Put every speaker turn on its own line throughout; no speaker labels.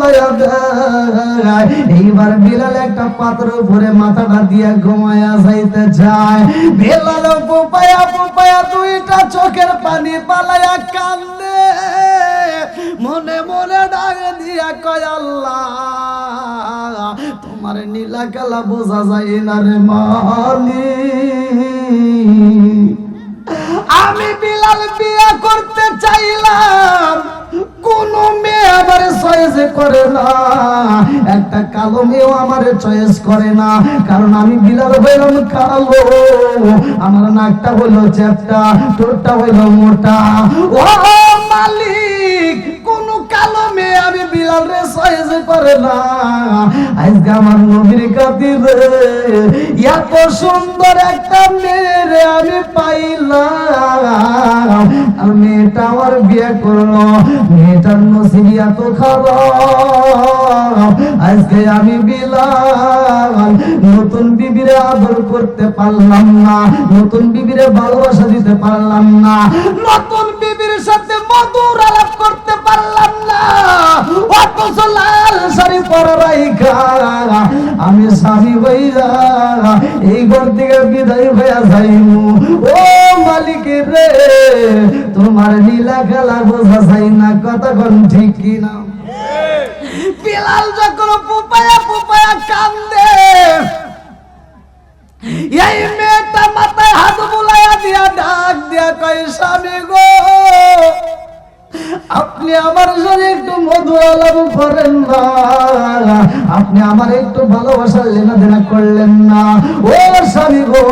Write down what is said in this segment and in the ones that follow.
ঘুমায়া দেয়। এইবার বিলাল একটা পাথর উপরে মাথাটা দিয়ে ঘুমায়া যাইতে চায়। বিলাল পুপায়া পুপায়া দুইটা চোখের পানি পালায়া কান্দে, মনে মনে ডাক দিয়া কয় আল্লাহ তোমার নীলা কালা বোঝা যায় না রে মালিক। আমি বিলাল বিয়ে করতে চাইলাম, কোন মেয়ে আমার চয়েস করে না, একটা কালো মেয়েও আমার চয়েস করে না, কারণ আমি বিলাল হইলাম কালো, আমার নাকটা হইল চ্যাপটা, ঠোঁটটা হইল মোটা। ও মালিক, কোন কালো মেয়ে আমি বিলাল রে চয়েস করে না। আজকে আমার নবীর খাতিরে এত সুন্দর একটা মেয়ে আমি পাইলাম, আর মেয়েটা আমার বিয়ে করলো, মেয়েটার নসিব এত খারাপ। আজকে আমি বিলাল নতুন বিবিরে আদর করতে পারলাম না, নতুন বিবিরে ভালোবাসা দিতে পারলাম না, নতুন বিবির সাথে মধুর আলাপ করতে পারলাম না, অথচ লাল শাড়ি পরা রাইখা আমি স্বামী হইয়া এই ঘর থেকে বিদায় হইয়া যাইমু। ও মালিক রে, তোমার নীলা খেলা বোঝা যায় না, কতক্ষণ ঠিক কিনা? বিলাল যখন পুপায়া পুপায়া কান্দে, এই মেয়েটা মাথায় হাত বুলাইয়া দিয়া ডাক দিয়া কয় স্বামী গো, আপনি আমার সাথে একটু মধুর আলাপ করেন না, আপনি আমার একটু ভালোবাসার লেনাদেনা করলেন না। ও স্বামী গো,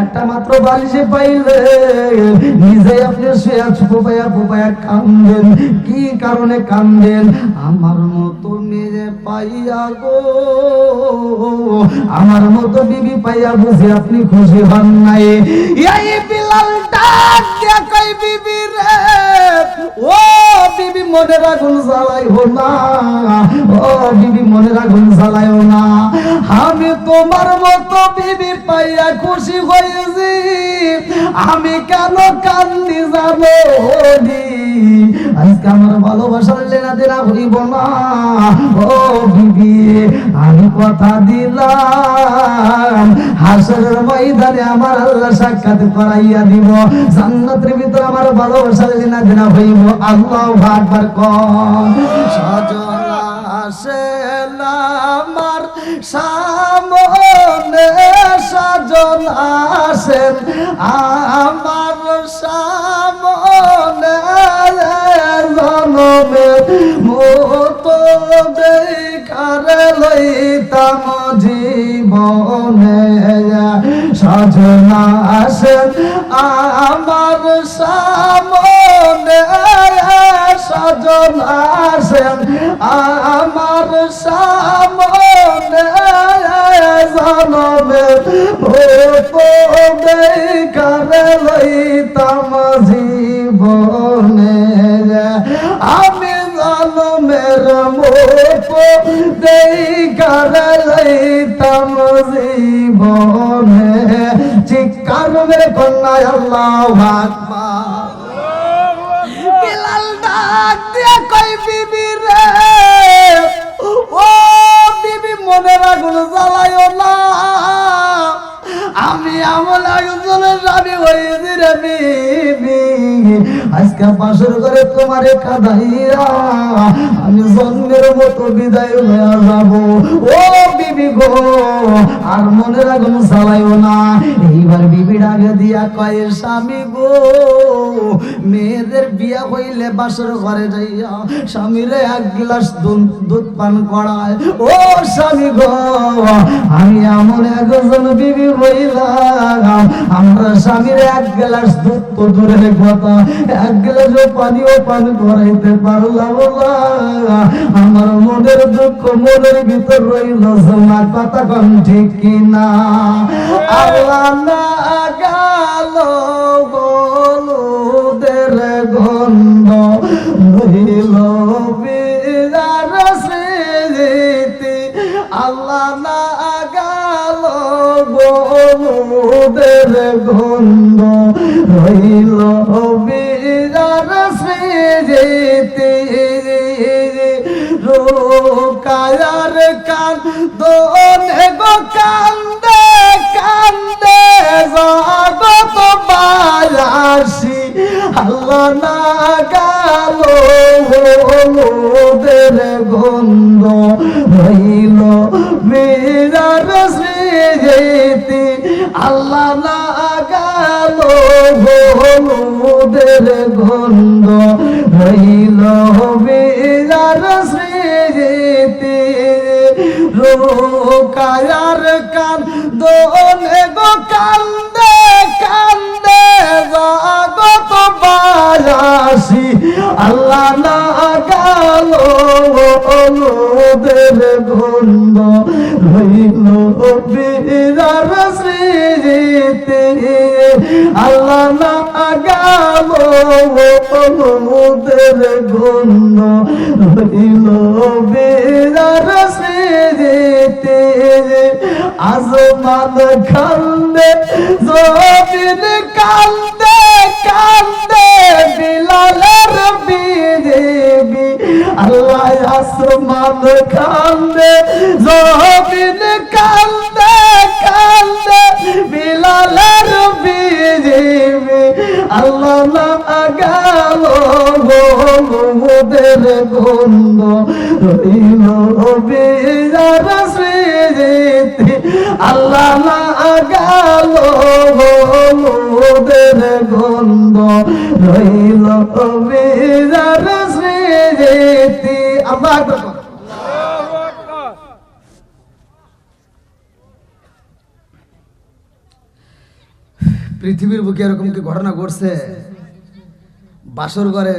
একটা মাত্র বালিশে পাইলে নিজে আপনি শুয়ে পুপায়া পুপায়া কান্দেন, কি কারণে কান্দেন? আমার মতো মেয়ে পাইয়া গো, আমার মতো বিবি পাইয়া বুঝি আপনি খুশি হন নাই। এই বিলাল ডাক দিয়া কই বিবি রে, ও বিবি মনের আগুন জ্বালাইও না, ও বিবি মনের আগুন জ্বালাইও না, আমি তোমার মতো বিবি পাইয়া খুশি হয়েছি, আমি কেন কান্দি জানো? আজকে আমার ভালোবাসার লেনা দেনা হইব না। ও বিবি, আমি কথা দিলাম হাসরের ময়দানে আমার আল্লাহ সাক্ষাৎ করাইয়া দিব, জান্নাতের ভিতর আমার ভালোবাসার লেনা দেনা হইব। আল্লাহু আকবার কম। সজনা আসেন আমার সামনে, সজন আসেন আমার সামনে, জনমের মতো দেখার লইতাম জীবনে, সজনা আসেন আমার সামনে, সজন আসেন আমার সামনে, জনমের মতো দেখার লইতাম জীবনে, আমি জনমের মতো দেখার লইতাম জীবনে। চিৎকার মেরে কন্যা আল্লাহু আকবার। বিলাল ডাক দিয়া কই বিবি রে, ও বিবি মনের আগুন জ্বালাইও না, আমি আমল একজনের স্বামী হয়েছি রে বিবি, আজকে বাসর করে তোমারে কাঁদাইয়া আমি জন্মের মতো বিদায় হয়ে যাব। ও বিবি গো, আর মনের আগুন জ্বালাইও না। এইবার বিবি ডাকে দিয়া কয় স্বামী গো, মেয়েদের বিয়া হইলে বাসর ঘরে যাইয়া স্বামীরে এক গ্লাস দুধ পান করায়। ও স্বামী গো, আমি এমন একজন বিবি হইলাম, আমরা স্বামীর এক গ্লাস দুধ তো দূরের কথা, এক গ্লাস পানিও পান করাইতে পারলাম না। আমার মনের দুঃখ মনের ভিতর রইল না, কথা কম ঠিক কিনা? আল্লাহ না গাল হলুদের গন্ধ রইল বিরার স্মৃতি, আল্লাহ না গাল হলুদের গন্ধ রইল বিরার স্মৃতি, কায়ার কান্দনে গো কান্দে কান্দে জগত বায়াসি আল্লাহ না গালো হলুদের গন্ধ হইল বিরার স্মৃতি আল্লাহ না গালো হলুদের গন্ধ হইল বিরার স্মৃতি রোকায়ার কান্দনে গো কান্দে কান্দে জগত বায়াসি আল্লাহ না গালো হলুদের গন্ধ হইল বিরার স্মৃতি আল্লাহ না গালো হলুদের গন্ধ হইল বিরার স্মৃতি আসমান কান্দে জমিন কান্দে কান্দে বিলালের বিদেবী আল্লাহ আসমান কান্দে জমিন কান্দে কান্দে বিলালের বিদেবী আল্লাহ না গালো হলুদের গন্ধ হইল বিরার স্মৃতি আল্লাহ না গালো হলুদের গন্ধ হইল বিরার স্মৃতি আল্লাহ আকবার। পৃথিবীর বুকে এরকম কি ঘটনা ঘটছে? বাসর ঘরে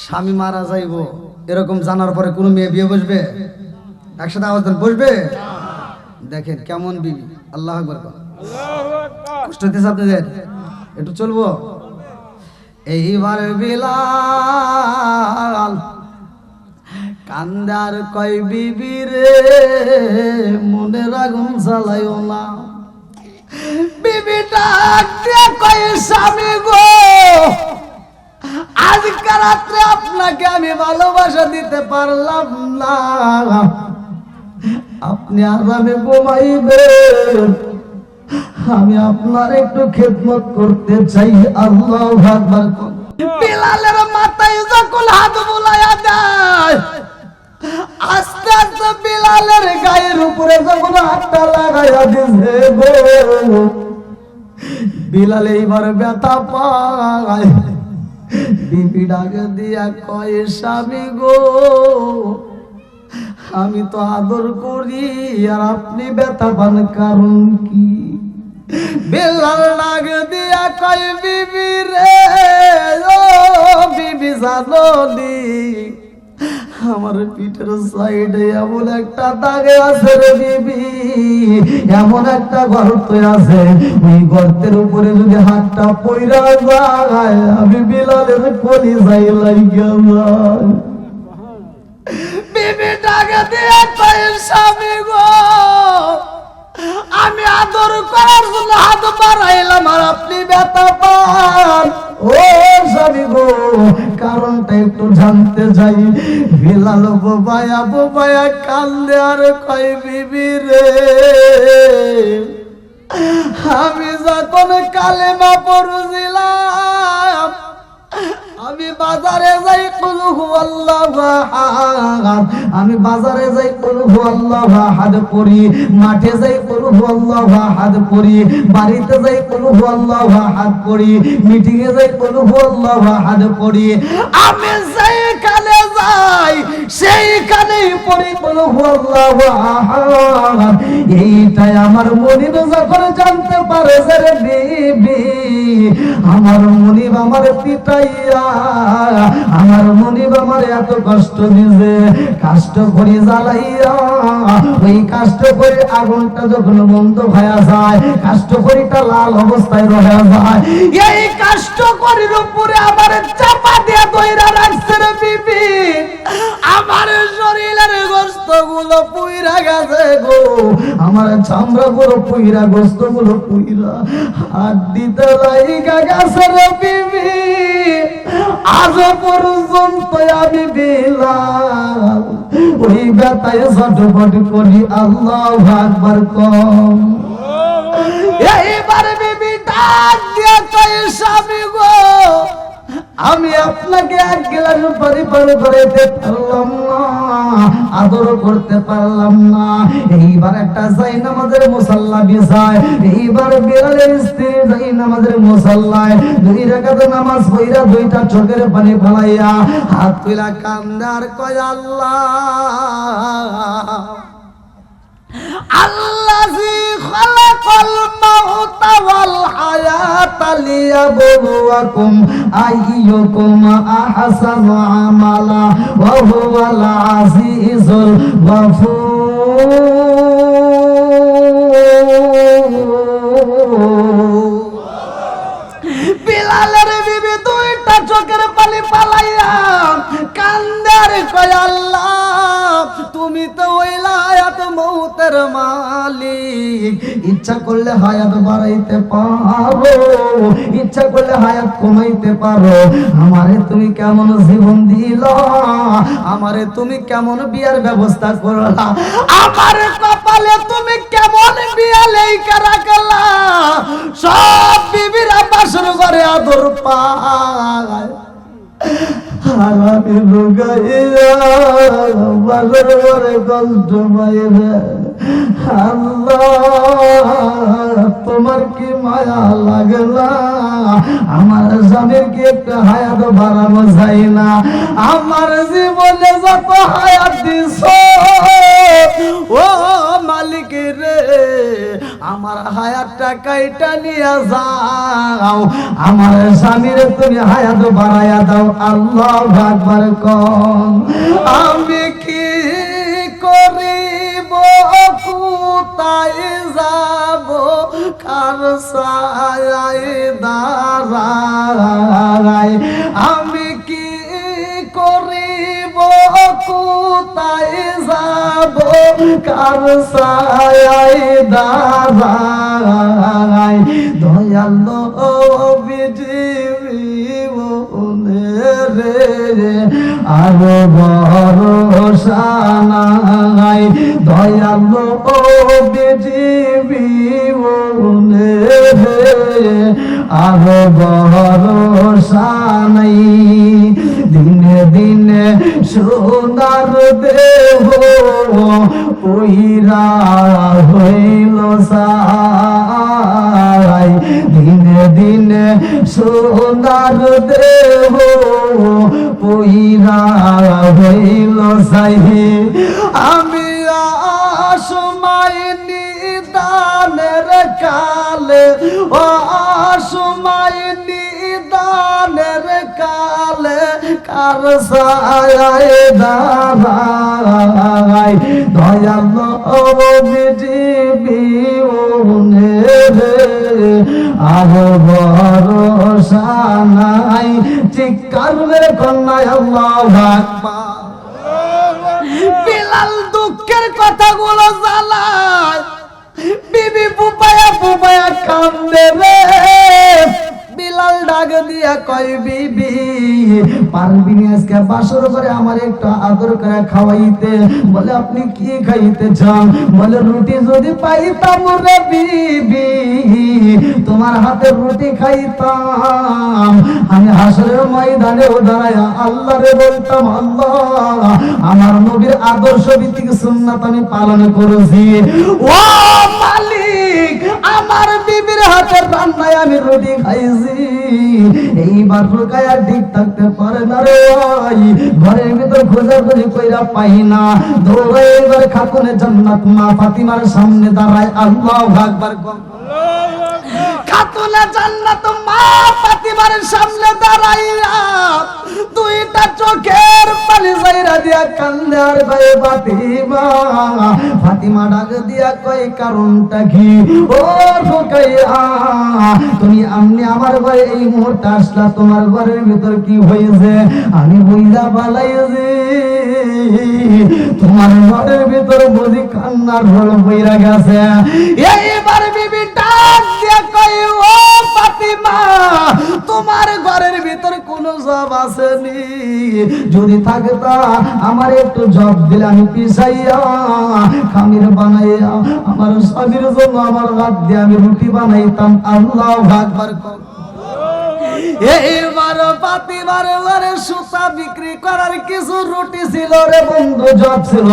স্বামী মারা যাইব এরকম জানার পরে কোনো মেয়ে বিয়ে বসবে? একসাথে আওয়াজ দেন, বসবে? দেখেন কেমন বিবি। আল্লাহ আকবার। কষ্ট হতেছে আপনাদের? একটু চলবো। এইবার বিলাল কান্দার কয় বিবি রে মনের আগুন জ্বালাইও না। বিবি ডাক দিয়ে কয় স্বামী গো আজকে রাত্রে আপনাকে আমি ভালোবাসা দিতে পারলাম না, আপনি আরামে ঘুমাইবেন, আমি আপনার একটু খেদমত করতে চাই। আল্লাহু আকবার। বিলালের মাথায় যখন হাত বুলাইয়া দেয় আস্তে আস্তে বিলালের গায়ের উপরে যখন হাতটা লাগাইয়া দিছে গো বিলাল এইবার ব্যথা পায়। বিবি ডাকে দিয়া কয় স্বামী গো আমি তো আদর করি আর আপনি ব্যথা পান কারণ কি? বিলাল ডাকে দিয়া কয় বিবি রে ও বিবি জানোনি আমার পিঠের সাইডে এমন একটা দাগে আছে রে বিবি, এমন একটা গর্ত আছে, ওই গর্তের উপরে যদি হাতটা পইরা যায় আমি বিলালের কলিজায় লাইগা যায়। বিবি ডাকে দিয়ে কয় স্বামী গো আমি আদর করার জন্য হাত বাড়াইলাম আর আপনি ব্যথা পান। ও স্বামী গো কারণটা একটু জানতে চাই। বিলাল বোবায়া কান্দে আর কয় বিবি রে আমি যখন কালেমা পড়ছিলাম আমি বাজারে যাই কুল হুয়াল্লাহু আহাদ, আমি বাজারে যাই কুল হুয়াল্লাহু আহাদ পড়ি, মাঠে যাই কুল হুয়াল্লাহু আহাদ পড়ি, বাড়িতে যাই কুল হুয়াল্লাহু আহাদ পড়ি, মিটিং এ যাই কুল হুয়াল্লাহু আহাদ পড়ি, আমি যেখানে যাই সেইখানেই পড়ি কুল হুয়াল্লাহু আহাদ। এইটাই আমার মনিব যখন জানতে পারে যে রে বিবি আমার মনিব আমার পিটাইয়া আমার মনিব আমার এত কষ্ট দিছে, কষ্ট করে জ্বালাইয়া ওই কষ্ট করে আগুনটা যখন বন্ধ হয়ে যায়, কষ্ট করিটা লাল অবস্থায় রয়ে যায়, এই কষ্ট করির উপরে আমার চাপা দিয়ে দইরা রাখছে রে বিবি। আমার শরীরের গোশত গুলো পুইরা গেছে গো, আমার চামড়া গুলো পুইরা, গোস্ত গুলো পুইরা, হাড্ডিতে লাইগা গেছে রে বিবি। আজ পর্যন্ত আমি বিলাল ওই ব্যথায় ছটফট করি, আল্লাহু আকবার কম। এইবার বিবি ডাক দিয়া কয় স্বামী গো, আমি আপনাকে এক গ্লাস পানি পান করাইতে পারলাম না, আদর করতে পারলাম না। এইবার একটা জায়নামাজের মুসাল্লা বিছায়, এইবার বিলালের স্ত্রী জায়নামাজের মুসাল্লায় 2 রাকাত নামাজ পড়া 2টা চোখের পানি ফেলাইয়া হাত তুলা কান্দার কয় আল্লাহ, আল্লাযী খালাকাল মাউতা ওয়াল হায়াতা লিয়াবলুয়াকুম আইয়ুকুম আহসানু আমালা ওয়া হুয়াল আজিজুল গফুর। বিলালের বিবি 2টা চোখের পানি পালাইয়া কান্দার কয় আল্লাহ, তুমি তো ওইলা হায়াত মৌতের মালিক, ইচ্ছা করলে হায়াত বাড়াইতে পারো, ইচ্ছা করলে হায়াত কমাইতে পারো। আমারে তুমি কেমন জীবন দিলা, আমারে তুমি কেমন বিয়ার ব্যবস্থা করলা, আমার কপালে তুমি কেমন বিয়া লেখা রাখলা। সব বিবিরা বাসর ঘরে আদর পায়, আর আমি লুকাইয়া বাসর ঘরে কষ্ট পাইবে। আল্লাহ তোমার কি মায়া লাগে না, আমার স্বামীর কি একটা হায়াত বাড়ানো যায় না? আমার জীবনে যত হায়াত দিছ ও মালিক রে, আমার হায়াতটা কাইটা নিয়ে যাও, আমার স্বামীর তুমি হায়াত বাড়াইয়া দাও। আল্লাহু আকবার কম। আমি কি করিব, কোথায় যাব, কার ছায়ায় দাঁড়াই, আমি কি করিব, কোথায় যাব, কার ছায়ায় দাঁড়াই। দয়াল রে আর ভরসা নাই, দয়াল জীবনে আর ভরসা নাই। দিনে দিনে সোনার দেহ পইরা হইল সাই, দিনে দিনে সোনার দেহ পইরা হইল সাই। আমি আসময় নিদানের কালে, ও আসময় নিদানের কালে, কার ছায়ায় দাঁড়াই, দয়াল জীবনে আর ভরসা নাই। চিৎকার মেরে কন্যায় আল্লাহু আকবার। বিলাল দুঃখের কথাগুলো জ্বালায়, বিবি বুবায়া বুবায়া কান্দে রে। বিলাল ডাক দিয়া কয় বিবি, পারবি না আজকে বাসর করে আমার একটু আদর করে খাওয়াইতে? বলে আপনি কি খাইতে চান? বলে রুটি যদি পাইতাম রে বিবি, তোমার হাতে রুটি খাইতাম, আমি হাসরের ময়দানে দাঁড়ায়া আল্লাহ রে বলতাম, আল্লাহ আমার নবীর আদর্শ ভিত্তিক সুন্নাত আমি পালন করেছি। ও মালিক, আমার বিবির হাতের রান্নায় আমি রুটি খাইছি। এইবার রুকায়া ঠিক থাকতে পারে না রে ভাই, ঘরের ভিতর খোঁজাখুঁজি কইরা পাই না, দৌড়াই এবার খাতুনে জান্নাত মা ফাতিমার সামনে দাঁড়ায়। আল্লাহু আকবার। খাতুনে জান্নাত মা ফাতিমার সামনে দাঁড়াইয়া 2টা চোখের পানি যাইরা দিয়া কান্দে আর কয় ফাতিমা। ফাতিমা ডাক দিয়া কয় কারণটা কি? ও রুকাইয়া, তুমি আমনি আমার ঘরে এই মুহূর্তে আসলা, তোমার ঘরের ভিতর কি হয়েছে? আমি বুঝা পালাইছি তোমার ঘরের ভিতর ভিতরে বুঝি কান্নার রোল বইরা গেছে। এইবার বিবি ডাক দিয়ে কই, ও ফাতিমা, তোমার ঘরের ভিতরে কোনো জব আসেনি? যদি থাকে তা আমার একটু জব দিলে আমি পিছাইয়া খামির বানাইয়া আমার স্বামীর জন্য আমার হাত দিয়ে আমি রুটি বানাইতাম। আল্লাহু আকবার। এইবার ফাতিমার ঘরে সুতা বিক্রি করার কিছু রুটি ছিল রে বন্ধু, জব ছিল।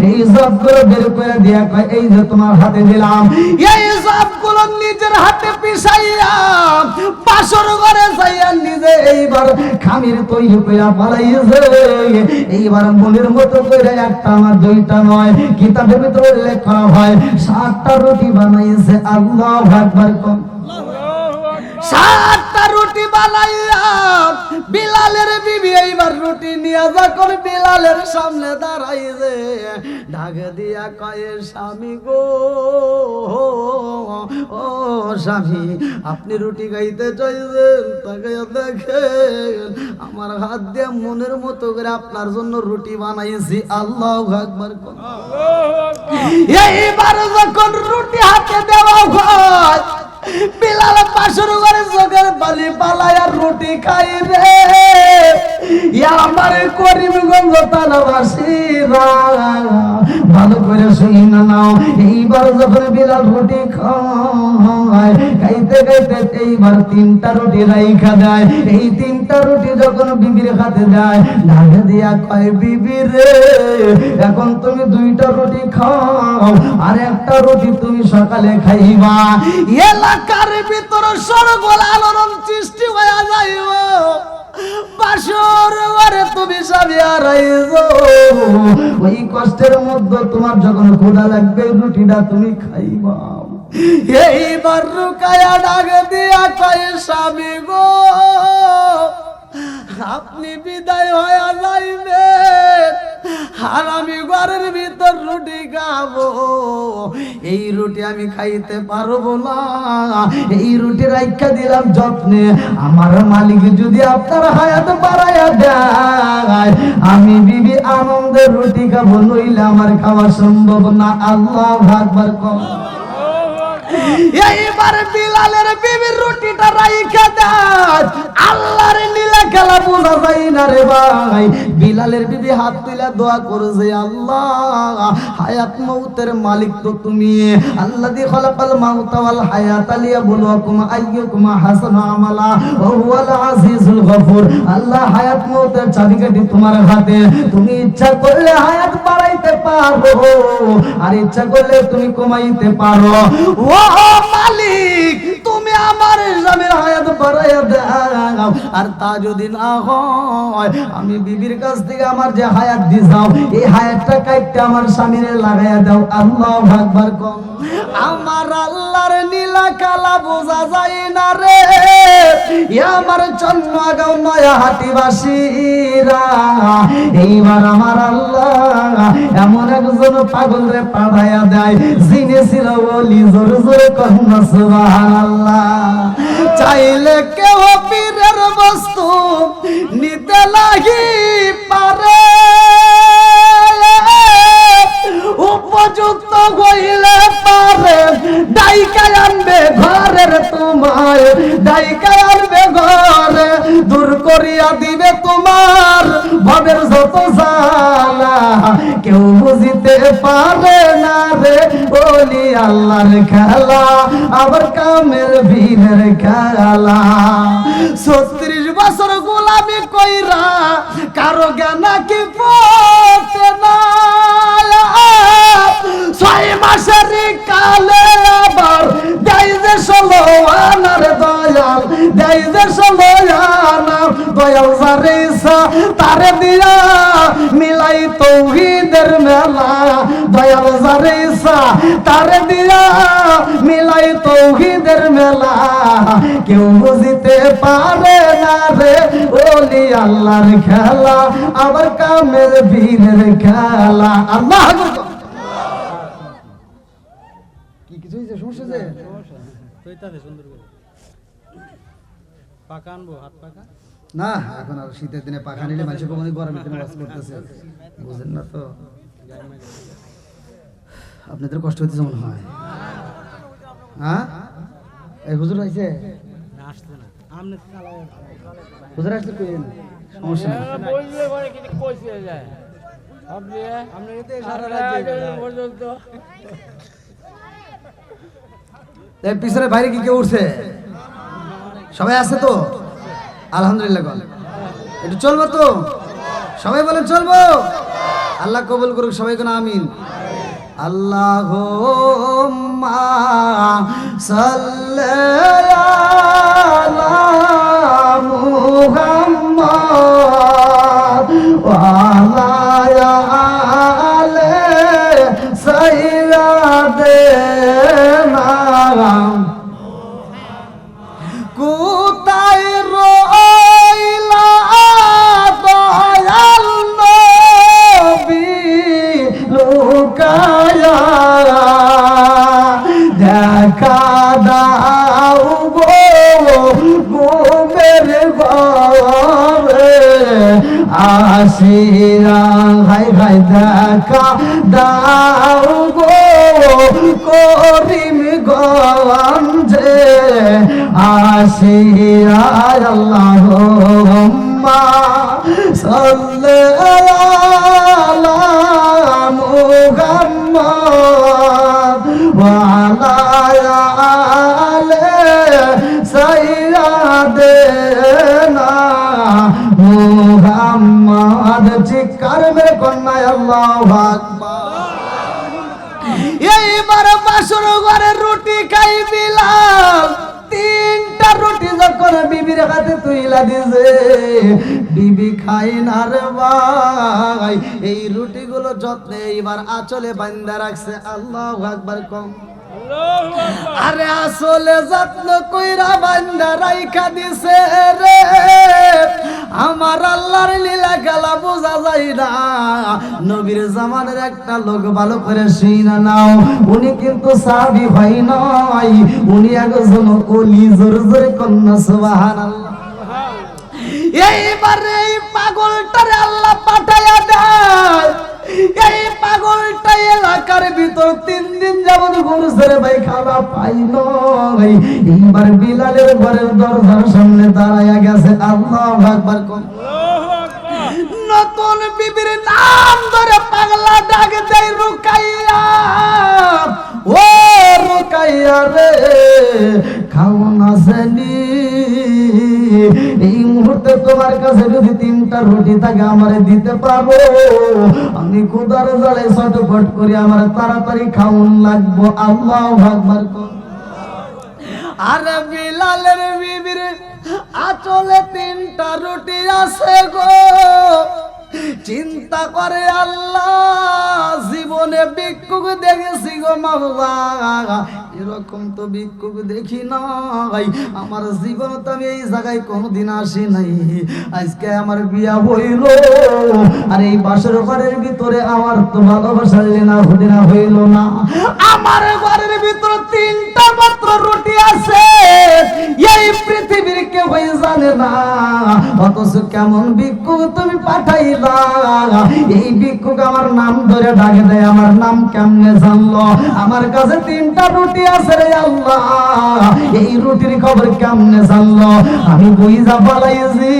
এই জবগুলো বের করে দিয়া কয়, এই যে তোমার হাতে দিলাম, এই জবগুলো নিজের হাতে পিছাইয়া বাসর ঘরে যাইয়া নিজে এইবার খামির তৈরি কইরা পালাইছে। এইবার মনের মতো করে একটা আমার দুইটা নয়, কিতাবের ভিতরে উল্লেখ করা হয় 7টা রুটি বানাইছে। আল্লাহু আকবার। 7টা রুটি বানাইয়া বিলালের বিবি এইবার রুটি নিয়ে যখন বিলালের সামনে দাঁড়াইছে, ঢাক দিয়া কয়ে, স্বামী গো, ও স্বামী, আপনি রুটি খাইতে চাইছেন, তাকে দেখেন আমার হাত দিয়ে মনের মতো করে আপনার জন্য রুটি বানাইছি। আল্লাহু আকবার। এইবার যখন রুটি হাতে দেওয়া হয়, বিলাল পাশের ঘরে জোগাড় বালি পালায়া রুটি খাই রে। আমার করিমগঞ্জ থানাবাসীরা ভালো করে শুনে নাও, এইবার যখন বিলাল রুটি খায়, খাইতে খাইতে এইবার 3টা রুটি রাইখা দেয়। এই 3টা রুটি যখন বিবির হাতে দেয়, ঢাকা দিয়া কয়, বিবি রে, এখন তুমি 2টা রুটি খাও, আর একটা রুটি তুমি সকালে খাইবা। এলাকার ভিতর সরগোল আলোড়ন সৃষ্টি হয়ে যাইব। বাসর ঘরে তুমি স্বামী হারাইছো, ওই কষ্টের মধ্যে তোমার যখন ক্ষুধা লাগবে রুটিটা তুমি খাইবা। এইবার রুকায়া ডাক দিয়া কয়, স্বামী গো, আপনি বিদায় হয়ে যাইবেন, আর আমি ঘরের ভিতর রুটি খাবো। এই রুটি আমি খাইতে পারবো না, এই রুটি রাইখা দিলাম যত্নে। আমার মালিক যদি আপনার হায়াত বাড়াইয়া দেয়, আমি বিবি আনন্দের রুটি খাবো, নইলে আমার খাওয়া সম্ভব না। আল্লাহু আকবার। এইবার বিলালের বিবির রুটিটা রাইখা দেয়। আল্লাহর লীলা খেলা বোঝা যায় না রে ভাই। বিলালের বিবি হাত তুলে দোয়া করছে, আল্লাহ, হায়াত মউতের মালিক তো তুমি। আল্লাযী খালাকাল মাউতা ওয়াল হায়াতা লিয়াবলুয়াকুম আইয়ুকুম আহসানু আমালা ওয়া হুয়াল আজিজুল গফুর। আল্লাহ, হায়াত মউতের চাবিকাঠি তোমার হাতে। তুমি ইচ্ছা করলে হায়াত বাড়াইতে পারো, আর ইচ্ছা করলে তুমি কমাইতে পারো। ও মালিক, তুমি আমার স্বামীর হায়াত বাড়াইয়া দাও, আর তা যদি না হয় আমি বিবির কাছ থেকে আমার যে হায়াত দিছাও, এই হায়াতটা কাইটে আমার স্বামীরে লাগাইয়া দাও। আল্লাহু আকবার। কম আমার আল্লাহর নীলা কালা বোঝা যায় না রে। আমার চন্দ্রগাঁও নয়াহাটিবাসীরা, এইবার আমার আল্লাহ এমন একজন পাগল রে পাঠাইয়া দেয়, যিনি ছিল বলি জোর জোরে কন্যা সুবহানাল্লাহ। চাইলে কেউ পীরের বস্তু নিতে লাগি পারে, উপযুক্ত হইলে পারে ডাইকা আনবে ঘরের, তোমার ডাইকা আনবে ঘরে, দূর করিয়া দিবে তোমার ভবের যত জ্বালা। কেউ বুঝিতে পারে না রে বলি আল্লাহর খেলা, আবার কামের বীরের খেলা। 36 বছর গোলামি কইরা কারো জ্ঞানা কি পড়তে না, 6 মাসের কালে আবার দেয় যে 16 আনার দয়াল, দেয় যে 16 আনা দয়াল যারে ইচ্ছা তারে দিয়া মিলাই তৌহিদের মেলা। দয়াল যারে ইচ্ছা তারে দিয়া মিলাই তৌহিদের মেলা। কেউ বুঝিতে পারে না রে ওলি আল্লাহর খেলা, আবার কামের বীরের খেলা। আল্লাহ কি কিছু হইছে, সমস্যা আছে?
তৈতাতে সুন্দর করে পাকা আনবো, হাত পাকা
না, এখন আর শীতের দিনে পাখা নিলে মানুষ কখনোই গরমের দিনে বাস করতেছে, বুঝেন না তো। আপনাদের কষ্ট হইতে যেমন হয়। হ্যাঁ এই হুজুর আইছে,
না আসছে না আমনে চালায়
হুজুর আসলে কইেন সমস্যা নেই।
বললে পরে কিছু কইছে যায় আপনি
আমরা এতে সারা রাজ্যে
পর্যন্ত
এই পিছনে বাইরে কি কেউ উঠছে? সবাই আছে তো? আলহামদুলিল্লাহ বল। একটু চলবো তো? সবাই বলেন চলবো। আল্লাহ কবুল করুক সবাই কোন আমিন। আল্লাহুম্মা সাল্লি আলা মুহাম্মাদ ওয়া আলা আলি সাইয়্যিদিনা কোথায় রইলা দয়াল নবী লুকায়া দেখা দাও গো ঘুমের ঘরে আসিয়া হাই হাই দেখা দাও গো করিম গঞ্জে আসিয়া আল্লাহুম্মা সাল্লি আলা মুহাম্মাদ ওয়া আলা আলি সাইয়্যিদিনা মুহাম্মাদ। চিৎকার মেরে কন্যা আল্লাহু আকবার। এইবার বাসর ঘরে রুটি খাই বিলাল, তিনটা রুটি যখন বিবির হাতে তুইলা দিছে, বিবি খাই না রে ভাই। এই রুটিগুলো যত্নে এইবার আঁচলে বান্ধা রাখছে। আল্লাহু আকবার কম। আরে আসলে যত্ন কইরা বান্দা রাইখা দিছে রে, আমার আল্লাহর লীলা খেলা বোঝা যায় না। নবীর জামানের একটা লোক ভালো করে শুইনা নাও, উনি কিন্তু সাহাবী ভাই নয়, উনি একজন ওলি। জোরে জোরে কন্যা সুবহানাল্লাহ। এইবারে এই পাগলটারে আল্লাহ পাঠায়া দেয়। এই পাগলটা এলাকার ভিতর 3 দিন যাবত ঘুরছে রে ভাই, খাওয়া পাই নাই। এইবার বিলালের ঘরের দরজার সামনে দাঁড়ায়া গেছে। আল্লাহু আকবার কোন। নতুন বিবির নাম ধরে পাগলা ডাক দেয় রুকাইয়া। ও রুকাইয়া রে খাওন আসেনি? এই মুহূর্তে তোমার কাছে যদি 3টা রুটি থাকে আমারে দিতে পারো, আমি ক্ষুধার জ্বালায় ছটফট করি, আমার তাড়াতাড়ি খাওন লাগবো। আল্লাহু আকবার কোন। আরে বিলালের বিবির আঁচলে 3টা রুটি আছে গো। চিন্তা করে আল্লাহ, জীবনে ভিক্ষুক দেখেছি গো মাওলা, এরকম তো ভিক্ষুক দেখি নাই। আমার জীবন তো আমি এই জায়গায় কোনোদিন আসি নাই। আজকে আমার বিয়া হইল, আর এই বাসর ঘরের ভিতরে আমার তো ভালোবাসার লীলা হুদিনা হইল না। আমার ঘরের ভিতরে 3টা মাত্র রুটি আছে, এই পৃথিবীর কেউ জানে না। অথচ কেমন ভিক্ষুক তুমি পাঠাইলা। এই ভিক্ষুক আমার নাম ধরে ডাকে দেয়, আমার নাম কেমনে জানলো? আমার কাছে 3টা রুটি আছে রে আল্লাহ, এই রুটির খবর কেমনে জানলো? আমি বুঝা পালাইছি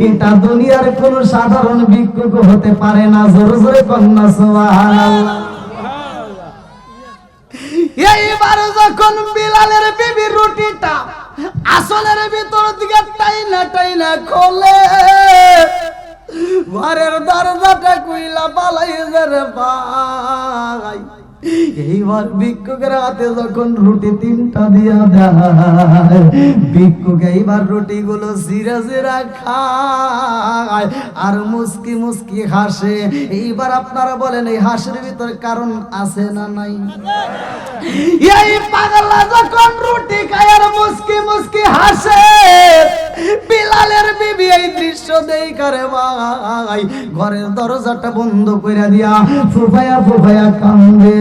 এটা দুনিয়ার কোন সাধারণ ভিক্ষুক হতে পারে না। জোরে জোরে কন্যা সুবহানাল্লাহ। এইবার যখন বিলালের বিবি রুটিটা আসলের ভিতর দিকে টাইনা টাইনা খোলে, ঘরের দরজাটা কুইলা পালাইছে রে ভাই। এইবার ভিক্ষুকের হাতে যখন রুটি 3টা দিয়া দেয়, ভিক্ষুক এইবার রুটিগুলো জিরা জিরা খায় আর মুস্কি মুস্কি হাসে। এইবার আপনারা বলেন এই হাসির ভিতর কারণ আছে না নাই? এই পাগলা যখন রুটি খায় আর মুস্কি মুস্কি হাসে, বিলালের বিবি এই দৃশ্য দেখা রে ভাই ঘরের দরজাটা বন্ধ করে দিয়া ফুফায়া ফুফায়া কান্দে।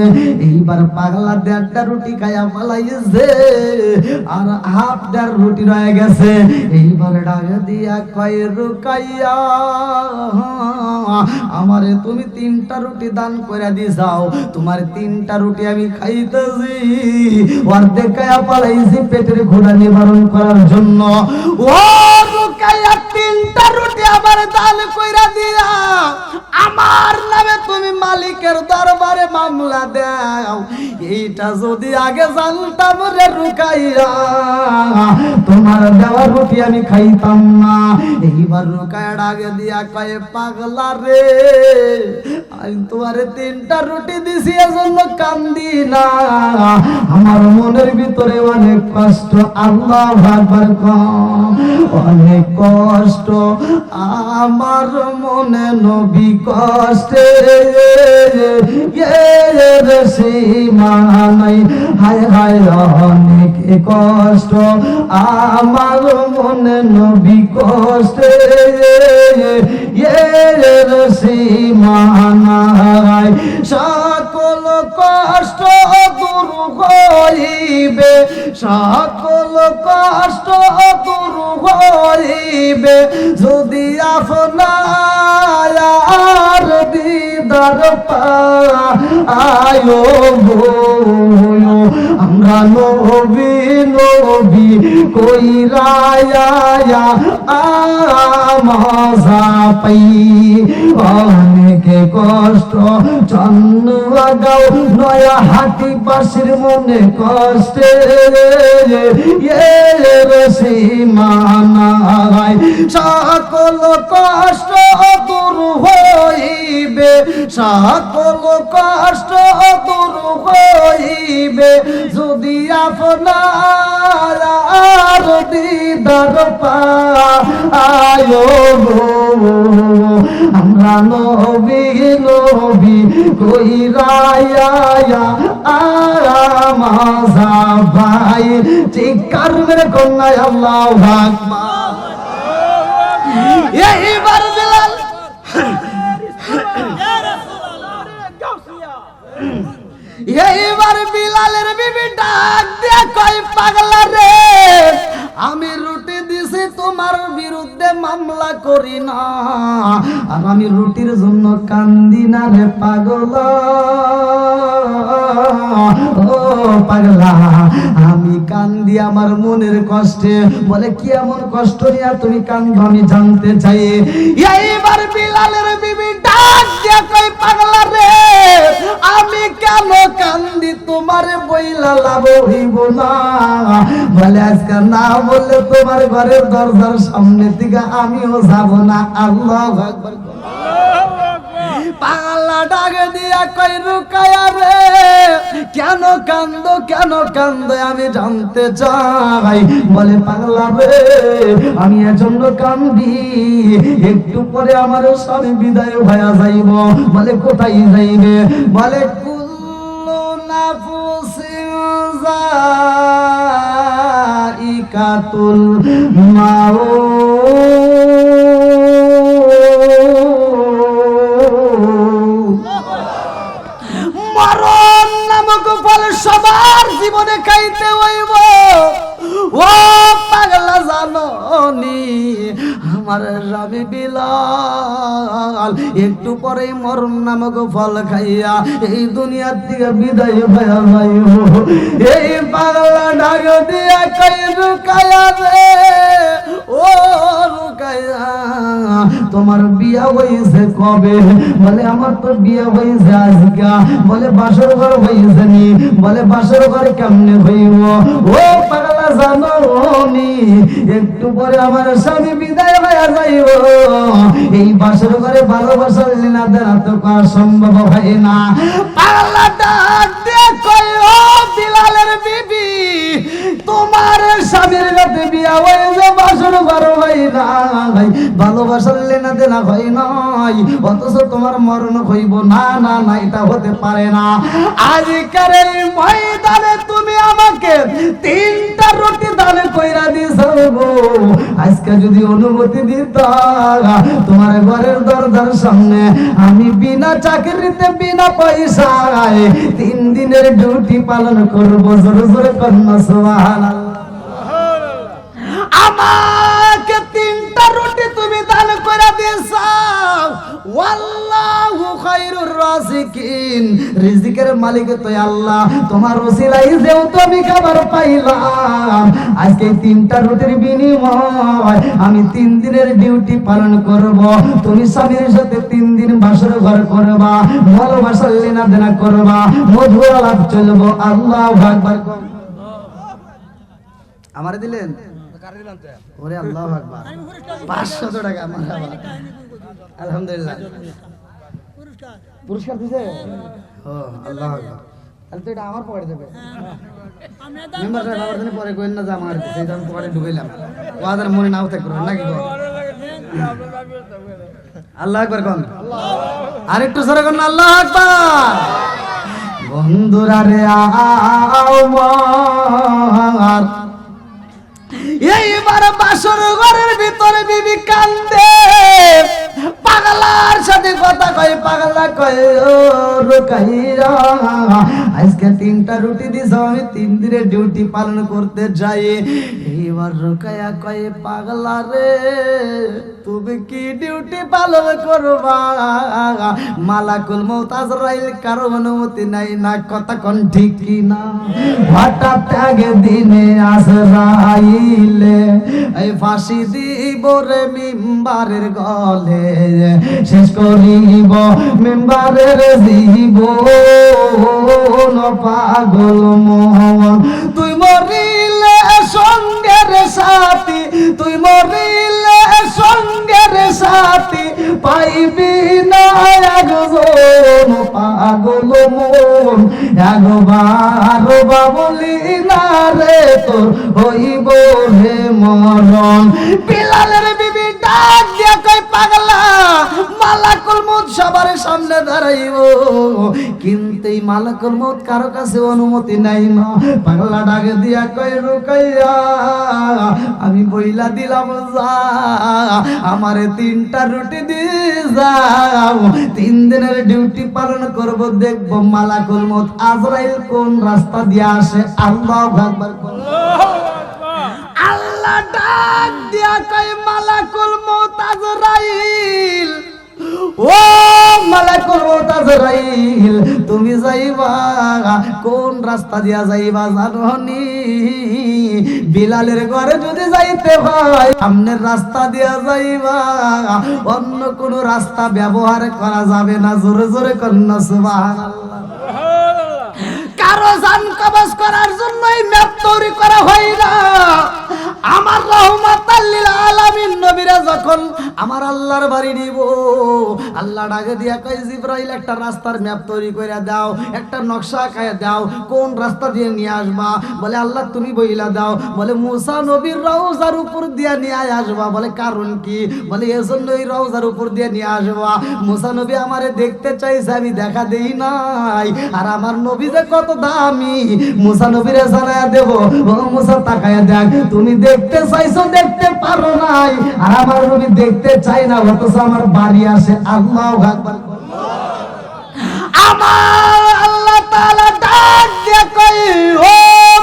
এইবার পাগলা 1.5টা রুটি খায়া পালাইছে, আর হাফটার রুটি রয়ে গেছে। এইবার ডাক দিয়া কয় রুকাইয়া আমারে তুমি 3টা রুটি দান করে দিছাও, তোমার 3টা রুটি আমি খাইতেছি, অর্ধেক খায়া পালাইছি পেটের ক্ষুধা নিবারণ করার জন্য। ও রুকাইয়া 3টা রুটি আমার দান কইরা দিয়া আমার নামে তুমি মালিকের দরবারে মামলা দাও। এইটা যদি আগে জানতাম রে রুকাইয়া, তোমার দেওয়া রুটি আমি খাইতাম না। এইবার রুকাইয়া আগে দিয়া কয়ে, পাগলা রে, আমি তোমারে 3টা রুটি দিছি এজন্য কান্দি না, আমার মনের ভিতরে অনেক কষ্ট। আল্লাহু আকবার কম, অনেক কষ্ট আমার মনে নবী কষ্টে সীমা নাই। হায় হায় অনেক কষ্ট আমার মনে নবী কষ্টে সীমা নাই। সকল কষ্ট দূর হইবে, সকল কষ্ট দূর হইবে যদি আপনার দিদার পায় গো। আমরা নবী নবী কইরা মজা পাই, অনেক কষ্ট চন্দ্র গাও নয়া হাতি পাশের মনে কষ্টে সীমা নাই। সকল কষ্ট দূর হইবে, সকল কষ্ট দূর হইবে যদি আপনার দিদার পায় গো। আমরা নবী নবী কইরা মজা পাই। চিৎকার মেরে কন্যায় আল্লাহু আকবার। এইবার বিলাল এইবার বিলালের বিবি ডাক দিয়া কই, পাগলা রে, আমি রুটি দিছি তোমার বিরুদ্ধে মামলা করি না, আর আমি রুটির জন্য কান্দি না রে পাগলা। ও পাগলা, আমি কান্দি আমার মনের কষ্টে। বলে কি এমন কষ্ট নিয়ে তুমি কান্দো আমি জানতে চাই। এইবার বিলালের বিবি ডাক দিয়া কই, পাগলা রে, আমি কেন কান্দি তোমারে বইলা লাভ হইব না। বলে আজকে না বললে তোমার ঘরের দরজার সামনে থেকে আমিও যাব না। আল্লাহু আকবার। পাগলা ডাক দিয়া কই, রুকায়া রে, কেন কান্দো কেন কান্দো আমি জানতে চাই। বলে পাগলা রে, আমি এজন্য কান্দি, একটু পরে আমার স্বামী বিদায় হয়ে যাইব। বলে কোথায় যাইবে? বলে কুল্লু নাফসিন যায়িকাতুল মাউত। মরণ নামক ফল সবার জীবনে খাইতে হইব। ও পাগলা জাননি, আমার স্বামী বিলাল একটু পরে মরণ নামক ফল খাইয়া এই দুনিয়ার থেকে বিদায় হয়ে যাইব। এই পাগলা ডাক দিয়া কই, রুকায়া রে, ও রুকায়া, তোমার বিয়া হইছে কবে? বলে আমার তো বিয়া হইছে আজকা। বলে বাসর ঘর হইছে নি? বলে বাসর ঘর কেমনে হইব? ও পাগলা জাননি, একটু পরে আমার স্বামী বিদায় হয়ে যাইব। এই বাসর ঘরে ভালোবাসার লীলা দ্বারা তো করা সম্ভব হয় না। পাগলা ডাক দিয়ে কই, ও বিলালের বিবি, তোমার স্বামীর কাছে বিয়া হইছে, বাসর ঘর হয় নাই, ভালোবাসার লেনা দেনা হয় নাই, অথচ তোমার মরণ হইব না। না না, এটা হতে পারে না। আজকের এই ময়দানে তুমি আমাকে 3টা রুটি দান কইরা দিছো গো। আজকে যদি অনুমতি দিত, তোমার ঘরের দরজার সামনে আমি বিনা চাকরিতে বিনা পয়সায় 3 দিনের ডিউটি পালন করব। জোরে জোরে কন্যা সুবহানাল্লাহ। আমাকে 3টা রুটি তুমি দান করে দিয়েছো। ও ওয়াল্লাহু খায়রুর রাযিকিন, রিজিকের মালিক তো আল্লাহ। তোমার ওসিলায় যেহেতু আমি খাবার পাইলাম, আজকে 3টা রুটির বিনিময় আমি 3 দিনের ডিউটি পালন করব। তুমি স্বামীর সাথে 3 দিন বাসর ঘর করবা, ভালোবাসার লেনা দেনা করবা, মধুর আলাপ চলবো। আল্লাহু আকবার। আমারে দিলেন? ওরে আল্লাহু আকবার। 500 টাকা মারহাবা। আলহামদুলিল্লাহ। পুরস্কার দিছে? ও আল্লাহু আকবার। তাহলে তো এটা আমার পকেটে যাবে। মেম্বার সাহেব আমার জন্য পরে কইন না যে আমার দিছে, এটা আমি পকেটে ঢুকাইলাম। ওয়াদার মনে নাও থাকবে নাকি গো? আল্লাহু আকবার কোন? আরেকটু জোরে কোন আল্লাহু আকবার। বন্ধুরা রে আমার এইবার বাসর ঘরের ভিতরে বিবি কান্দে, পাগলার সাথে কথা কয়, পাগলা কয় ও রুকাইয়া আজকে 3টা রুটি দিছ, আমি 3 দিনের ডিউটি পালন করতে যাই। এইবার রুকাইয়া কয়, পাগলা রে তুমি কি ডিউটি পালন করবা? মালাকুল মউত আজরাইল কারো অনুমতি নাই না, কথা কোন ঠিক কি না? হঠাৎ আগে দিনে আজরাইলে এই ফাঁসি দিব রে মিম্বারের গলে, শেষ করিব মিম্বারের জীবন। পাগল মোহন তুই মরিলে সঙ্গের সাথী, তুই মরিলে সঙ্গের সাথী পাইবি না একজন। পাগল মন একবার বাবলি না রে তোর হইব হে মরণ। বিলালের বিবি ডাক দিয়া কই, পাগলা মালাকুল মউত সবার সামনে দাঁড়াইব, কিন্তু এই মালাকুল মউত কারো কাছে অনুমতি নাই না। পাগলা ডাক দিয়া কই, রুকাইয়া আমি বইলা দিলাম যা, আমারে 3টা রুটি দিয়ে যাও, 3 দিনের ডিউটি পালন করব, দেখবো মালাকুল মউত আজরাইল কোন রাস্তা দিয়ে আসে। আল্লাহু আকবার। আল্লাহ ডাক দিয়া কই, মালাকুল মউত আজরাইল, ও মালাকুল মউত আজরাইল তুমি যাইবা কোন রাস্তা দিয়া যাইবা জানোনি? বিলালের ঘরে যদি যাইতে হয় সামনের রাস্তা দিয়া যাইবা, অন্য কোন রাস্তা ব্যবহার করা যাবে না। জোরে জোরে কন্যা সুবহানাল্লাহ। কারো জান কবজ করার জন্যই ম্যাপ তৈরি করা হয় না। আমার রহমাতাল লিল আলামিন নবীরা যখন আমার আল্লাহর বাড়ি নিব, আল্লাহ ডাকে দিয়া কয়, জিবরাইল একটা রাস্তার ম্যাপ তৈরি করে দাও, একটা নকশা আঁকায় দাও, কোন রাস্তা দিয়ে নিয়ে আসবা? বলে আল্লাহ তুমি বইলা দাও। বলে মুসা নবীর রওজার উপর দিয়ে নিয়ে আসবা। বলে কারণ কি? বলে এজন্য এই রওজার উপর দিয়ে নিয়ে আসবা। মুসা নবী আমারে দেখতে চাইছে, আমি দেখা দেই নাই। আর আমার নবী যে কত দামি, মুসা নবীরে জানায়া দেব, ও মুসা তাকায়া দেখ, তুমি দেখতে চাইছো দেখতে পারো নাই, আর আমার নবী দেখতে চাই না, অথচ আমার বাড়ি আসে। আল্লাহু আকবার। আমার আল্লাহ তাআলা ডাক দিয়ে কই, ও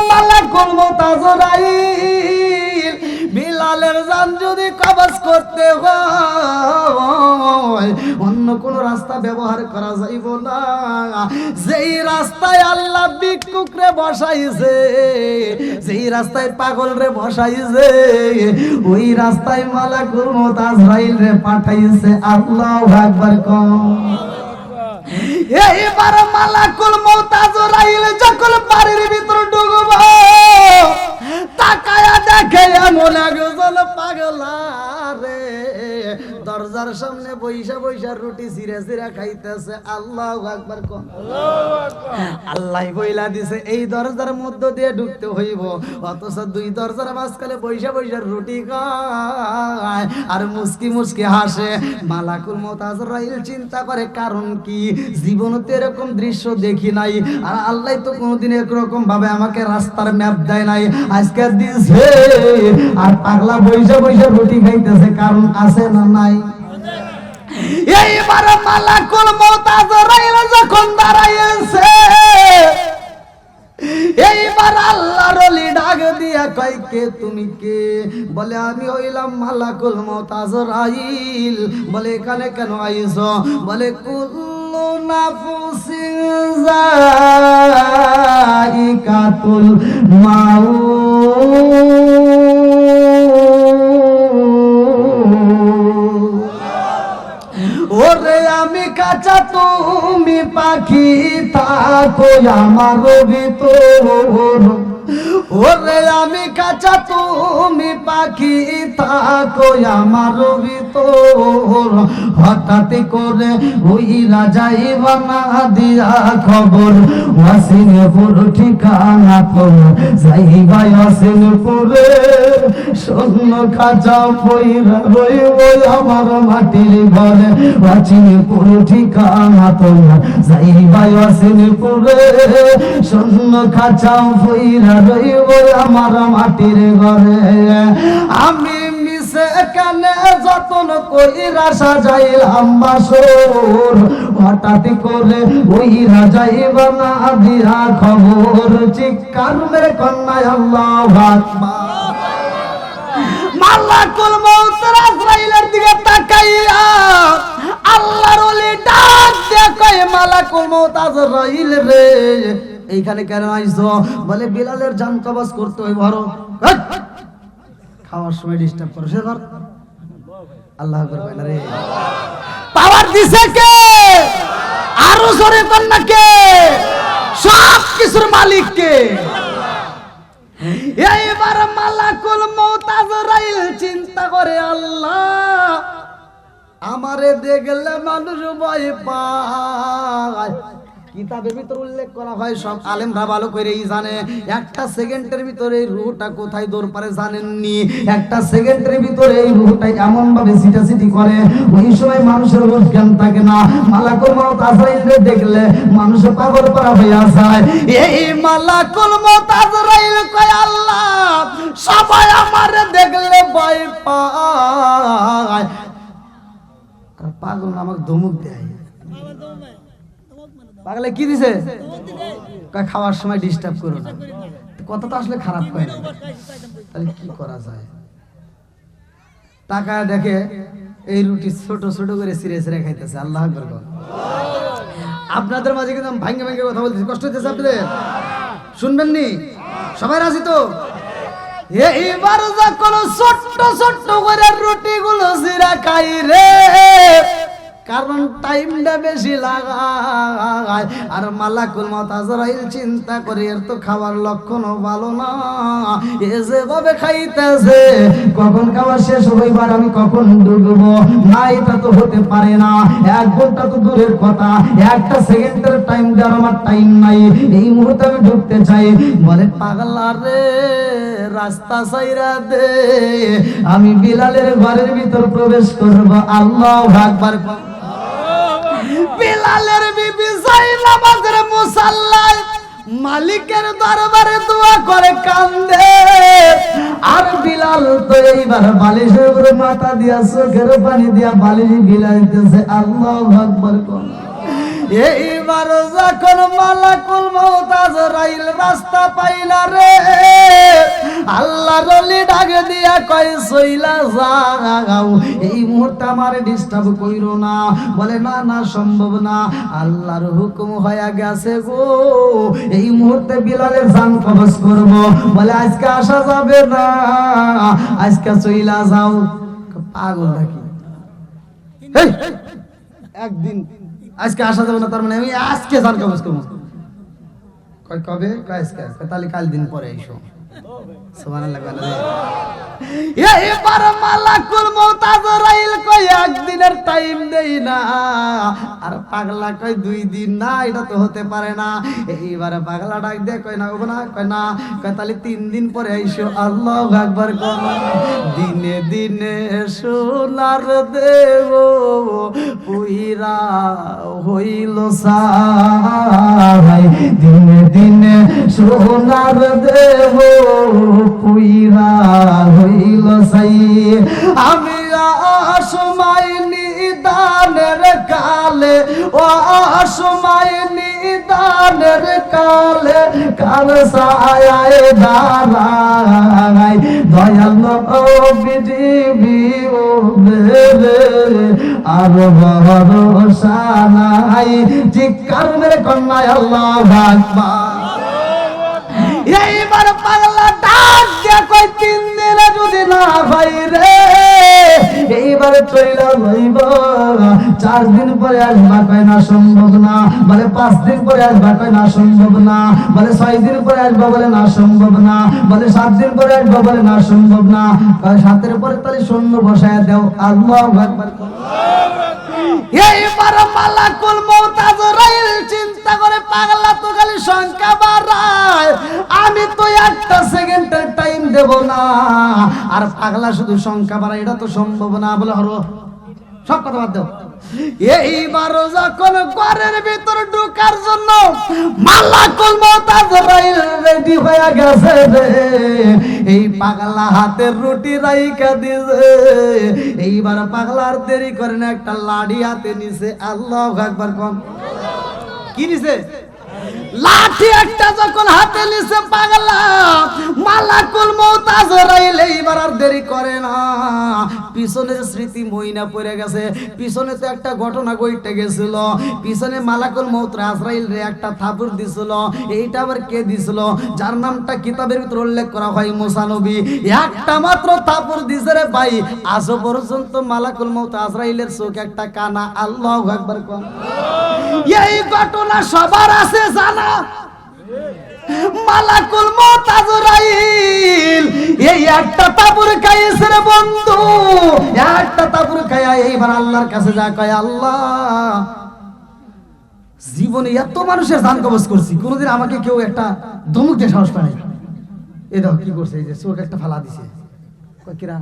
মালাকুল মউত আজরাইল, বিলালের জান যদি কবজ করতে হয় অন্য কোন রাস্তা ব্যবহার করা যাইব না। যেই রাস্তায় আল্লাহ ভিক্ষুকরে বসাইছে, যেই রাস্তায় পাগল রে বসাইছে, ওই রাস্তায় মালাকুল মউত আজরাইল রে পাঠাইছে। আল্লাহু আকবার। এইবার মালাকুল মউত আজরাইল যখন বাড়ির ভিতর ঢুকবো, তাকায়া দেখে এমন একজন পাগলা রে দরজার সামনে বইসা বইসা রুটি চিরা চিরা খাইতেছে। আল্লাহু আকবার। আল্লাহ বইলা দিছে এই দরজার মধ্য দিয়ে ঢুকতে হইব, অথচ 2 দরজার মাঝখানে বইসা বইসা রুটি খায় আর মুস্কি মুস্কি হাসে। মালাকুল মউত আজরাইল চিন্তা করে, কারণ কি? জীবনে এরকম দৃশ্য দেখি নাই, আর আল্লাহ তো কোনোদিন এরকম ভাবে আমাকে রাস্তার ম্যাপ দেয় নাই, আজকে দিছে। আর পাগলা বইসা বইসা রুটি খাইতেছে, কারণ আছে না নাই? এইবার মালাকুল মউত আজরাইল যখন দাঁড়াইছে, এইবার আল্লাহর ওলি ডাক দিয়া কয় কে তুমি কে? বলে আমি হইলাম মালাকুল মউত আজরাইল। বলে এখানে কেন আইছো? বলে কুল্লু নাফসিন যায়িকাতুল মাউত। ওরে আমি কাঁচা তুমি পাখি, থাকো আমার ভিতর। ওরে আমি কাঁচা তুমি পাখি, থাকো আমার ভিতর। হঠাৎ করে উইরা যাইবা না দিয়া খবর, ওয়াসিনপুর ঠিকানা তোমার, যাইবা ওয়াসিনপুরে। শূন্য খাঁচা পইরা রইব আমার মাটির ঘরে, ওয়াসিনপুর ঠিকানা তোমার, যাইবা ওয়াসিনপুরে। শূন্য খাঁচা পইরা রইব আমার মাটির ঘরে। আমি মিশে কানে যতন কইরা সাজাইলাম বাসর, হঠাৎ করে ওইরা যাইবা না দিয়া খবর। চিৎকার মেরে কন্যা আল্লাহু আকবার। মালাকুল মউত আজরাইলের দিকে তাকাইয়া আল্লাহর ওলি ডাক দিয়ে কয়, মালাকুল মউত আজরাইল রে, এইখানে কেন আইছো? বলে বিলালের জান কবজ করতে হইব। খাওয়ার সময় ডিস্টার্ব করো, সে ধর। আল্লাহ আকবার কয় না রে। পাওয়ার দিছে কে? আরো জোরে কর না কে? সব কিছুর মালিক কে? এইবার মালাকুল মউত আজরাইল চিন্তা করে, আল্লাহ আমারে দেখলে মানুষ ভয় পায়। কিতাবের ভিতর উল্লেখ করা হয়, সব আলেমরা ভালো করেই জানে, একটা সেকেন্ডের ভিতরে রূহটা কোথায় দৌড় পারে জানেননি। একটা সেকেন্ডের ভিতরে এই রূহটা এমন ভাবে ছিটাছিটি করে, ওই সময় মানুষের রূহ জ্ঞান থাকে না। মালাকুল মউত আজরাইলকে দেখলে মানুষ পাগল করা হইয়া যায়। এই মালাকুল মউত আজরাইল কয়, আল্লাহ সবাই আমারে দেখলে ভয় পায়, আর পাগল আমাকে ধমক দেয়। পাগলে কি দিছে? খাওয়ার সময় ডিস্টার্ব করো না। কথা তো আসলে খারাপ হয় না, তাহলে কি করা যায়? টাকা দেখে এই রুটি ছোট ছোট করে ছিঁড়ে ছিঁড়ে খাইতেছে। আল্লাহ আকবার। আপনাদের মাঝে কিন্তু ভাঙ্গে ভাঙ্গে কথা বলতেছি, কষ্ট হইতেছে আপনাদের? শুনবেন নি? সবাই রাজি তো? এইবার যখন ছোট্ট ছোট্ট করে রুটি গুলো ছিঁড়া খাই রে, কারণ টাইমটা বেশি লাগায়। আর মালাকুল মউত আজরাইল চিন্তা করে, এর তো খাওয়ার লক্ষণও ভালো না, এ যেভাবে খাইতেছে কখন খাওয়া শেষ হইবার আমি কখন ডুববো, না এটা তো হতে পারে না। 1 ঘন্টা তো দূরের কথা, একটা সেকেন্ডের টাইম দেওয়ার আমার টাইম নাই, এই মুহূর্তে আমি ঢুকতে চাই। বলে পাগলা রে, রাস্তা ছাইরা দে, আমি বিলালের ঘরের ভিতর প্রবেশ করব। আল্লাহু আকবার। বিলালের বিবি জাইনাবের মুসাল্লায় মালিকের দরবারে দোয়া করে কান্দে, আর বিলাল তো এইবার বালিশের উপরে মাথা দিয়া চোখের পানি দিয়া বালিশ বিলাইতেছে। আল্লাহু আকবার। এইবার যখন মালাকুল মউত আজরাইল রাস্তা পাইলা রে, আল্লাহর ওলি ডাক দিয়া কয়, সইলা যাও, এই মুহূর্তে আমার ডিস্টার্ব কইরো না। বলে না না, সম্ভব না, আল্লাহর হুকুম হয়ে গেছে গো, এই মুহূর্তে বিলালের জান কবজ করব। বলে আজকে আসা যাবে না, আজকে চইলা যাও। পাগল নাকি? একদিন আজকে আসা যাবে না, তার মানে আমি আজকে জান কবজ করব। কয় কবে? কয় আজকে। তাহলে কাল দিন পরে আইসো। সুবহানাল্লাহ। এইবার মালাকুল মউত আজরাইল কয়, একদিনের টাইম দেই না, আর পাগলা কয় 2 দিন। না, এটা তো হতে পারে না। এইবার পাগলা ডাক দিয়ে কয়, না গো না, কয় না, কয় তাহলে 3 দিন পরে আইসো। আল্লাহু আকবার। দিনে দিনে সোনার দেব পুইরা হইল সাই, দিনে দিনে সোনার দেব পুইরা হইল সাই। আমি অসময় নিদানের কালে, ও অসময় নিদান মরণের কালে কার ছায়ায় দাঁড়াই দয়াল নবীজি বিয়োগে আর ভরসা নাই চিৎকার মেরে কন্যায় আল্লাহু আকবার। এইবার পাগলা ডাক দিয়া কই 3 দিনে যদি না ভাই রে এইবার চইলা যাইব 4 দিন পরে আসবা কই না সম্ভব না, বলে 5 দিন পরে আসবা কই না সম্ভব না, বলে 6 দিন পরে আসবা বলে না সম্ভব না, বলে 7 দিন পরে আসবা বলে না সম্ভব না, কয় 7 এর পরে তাহলে শূন্য বসায় দাও। আল্লাহু আকবার। এইবার মালাকুল মউত আজরাইল চিন্তা করে পাগলা তো খালি সংখ্যা বাড়ায়, আমি তো একটা সেকেন্ডের টাইম দেব না, আর পাগলা শুধু সংখ্যা বাড়ায় এটা তো সম্ভব না। বলে হরো সব কথা বাদ দাও। এইবার যখন ঘরের ভিতর ঢোকার জন্য মালাকুল মউত আজরাইল রেডি হয়ে গেছে রে, এই পাগলা হাতের রুটি রাইখা দিছে। এইবার পাগলার দেরি করে না, একটা লাঠি হাতে নিছে। আল্লাহু আকবার। কোন কি নিছে? লাঠি একটা যখন হাতে নিছে পাগলা, মালাকুল মউত আজরাইল এইবার আর দেরি করে না, পিছনের স্মৃতি মইনা পড়ে গেছে। পিছনে তো একটা ঘটনা ঘটে গেছিল, পিছনে মালাকুল মউত আজরাইল রে একটা থাপড় দিছিল। এইটা আবার কে দিছিল? যার নামটা কিতাবের ভিতর উল্লেখ করা হয় মুসা নবী। একটা মাত্র থাপড় দিছে রে ভাই, আজও পর্যন্ত মালাকুল মউত আজরাইলের চোখ একটা কানা। আল্লাহু আকবার। কোন এই ঘটনা সবার আছে জানা? মালাকুল মউত আজরাইল এই একটা তাবুর খাইছে রে বন্ধু, একটা তাবুর খায়া এইবার আল্লাহর কাছে যা কয়, আল্লাহ জীবনে এত মানুষের জান কবজ করছি, কোনোদিন আমাকে কেউ একটা ধমক দিয়ে সাহস পায়। এই দাও কি করছে, এই যে চোখ একটা ফালা দিছে। কয় কিরা?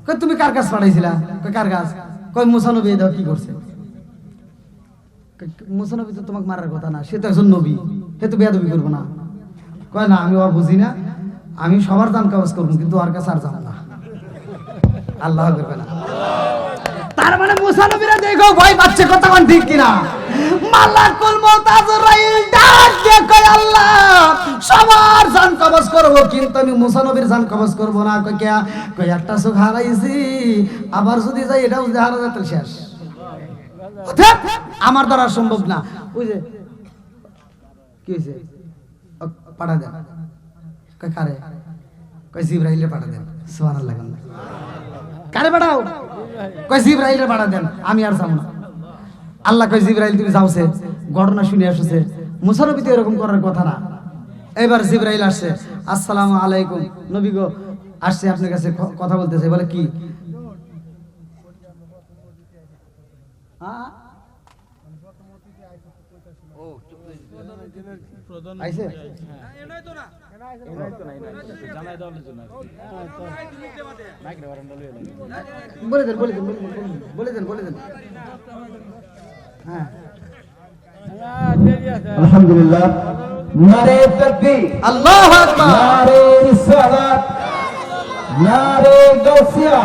কয় তুমি কার কাছে পাঠাইছিলা? কয় কার কাছে? কয় মুসা নবী। এই দাও কি করছে? মুসা নবী তো তোমাকে মারার কথা না, সে তো একজন নবী, সে তো বেয়াদবি করবো না। কয় না আমি ওর বুঝি না, আমি সবার দান কাজ করবো কিন্তু ওর কাছে আর যাবো না। আল্লাহ করবে না। তার মানে মুসা নবীরা দেখো ভয় পাচ্ছে, কথা কোন ঠিক কিনা? মালাকুল মউত আজরাইল ডাক দিয়ে কয়, আল্লাহ সবার জান কবজ করব কিন্তু আমি মুসা নবীর জান কবজ করব না। কয় কে? কয় একটা চোখ হারাইছি, আবার যদি যাই এটাও যদি হারা যায় তাহলে শেষ, আমার দ্বারা সম্ভব না। ওই যে কি হয়েছে? পাঠা দেন। কয় কারে? কয় জিবরাইলে পাঠা দেন। সুবহানাল্লাহ। কারে পাঠাও? কয় জিবরাইলে পাঠা দেন, আমি আর যাবো না। আল্লাহ কয় জিবরাইল তুমি যাওছে, ঘটনা শুনে আসছে। মুসা নবী তো এরকম করার কথা না। এবার জিবরাইল আসছে, আসসালামু আলাইকুম নবী গো, আসছে আপনার কাছে কথা বলতেছে। বলে কি? আইছে বলে দেন, বলে দেন, বলে দেন, বলে দেন। হ্যাঁ
আলহামদুলিল্লাহ। নারে তাকবীর,
আল্লাহু আকবার,
নারে রিসালাত, নারে গাউসিয়া।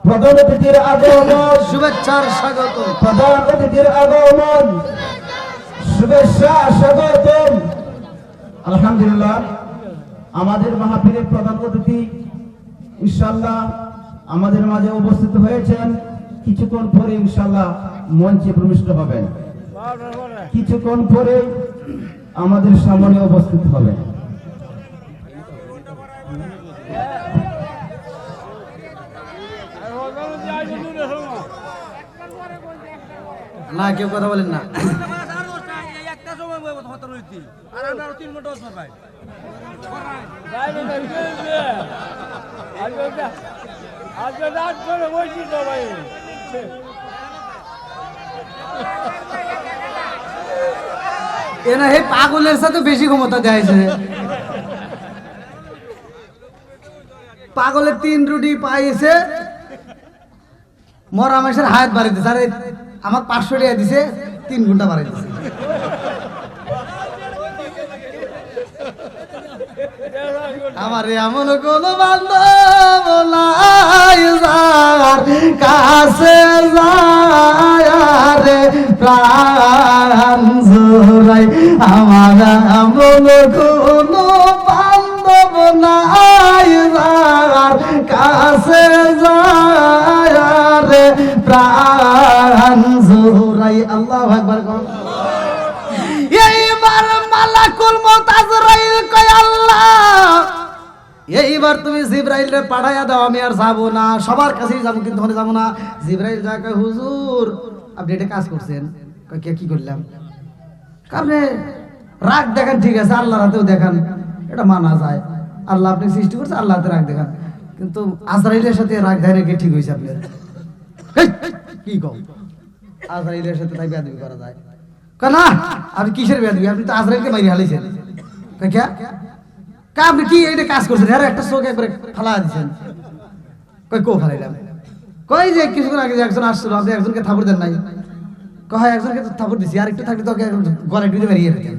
প্রধান অতিথির আগমন,
শুভেচ্ছার স্বাগত।
প্রধান অতিথির আগমন, শুভেচ্ছা স্বাগতম। আলহামদুলিল্লাহ, আমাদের মাহফিলের প্রধান অতিথি ইনশাআল্লাহ আমাদের মাঝে উপস্থিত হয়েছেন। কিছুক্ষণ পরে ইনশাআল্লাহ মঞ্চে প্রবিষ্ট হবেন, কিছুক্ষণ পরে আমাদের সামনে উপস্থিত হবেন।
না কেউ কথা বলেন না। এনা হে পাগলের সাথে বেশি ক্ষমতা দেয়াইছে। পাগলের 3 রুটি পাইছে, মরা মাসের হায়াত বাড়াই দিছে। আরে আমার 500 টাকা দিছে, 3 ঘন্টা বাড়াই দিছে। আমার এমন কোন বান্ধব নাই যার কাছে যায় রে প্রাণ জোড়াই আমার এমন কোনো বান্ধব নাই যার কাছে যায় রে প্রাণ জোড়াই। আল্লাহু আকবার। এইবার মালাকুল মউত আজরাইল কয় আল্লাহ এইবার তুমি জিবরাইল রে পাঠাইয়া দাও, আমি আর যাবো না, সবার কাছেই যাবো কিন্তু ওখানে যাবো না। জিবরাইল যা কয় হুজুর আপনি এটা কাজ করছেন। কয় কি করলাম? আপনি রাগ দেখান ঠিক আছে, আল্লাহর হাতেও দেখান, এটা মানা যায়। আল্লাহ আপনি সৃষ্টি করছে, আল্লাহ হাতে রাগ দেখান, কিন্তু আজরাইলের সাথে রাগ দেখানো কি ঠিক হয়েছে আপনার? কি কম আজরাইলের সাথে তাই বেয়াদবি করা যায়? না আপনি কিসের বেয়াদবি? আপনি তো আজরাইলকে মারি হালাইছেন। আপনি কি এইটা কাজ করছেন? হ্যাঁ একটা চোখ একবারে ফালা দিচ্ছেন। কই কো ফালাইলাম? কই যে কিছুক্ষণ আগে যে একজন আসছিল, আপনি একজনকে থাপড় দেন নাই? কয় একজনকে তো থাপড় দিছি, আর একটু থাকলে তোকে গলায় ঢুকে বেরিয়ে যেতেন।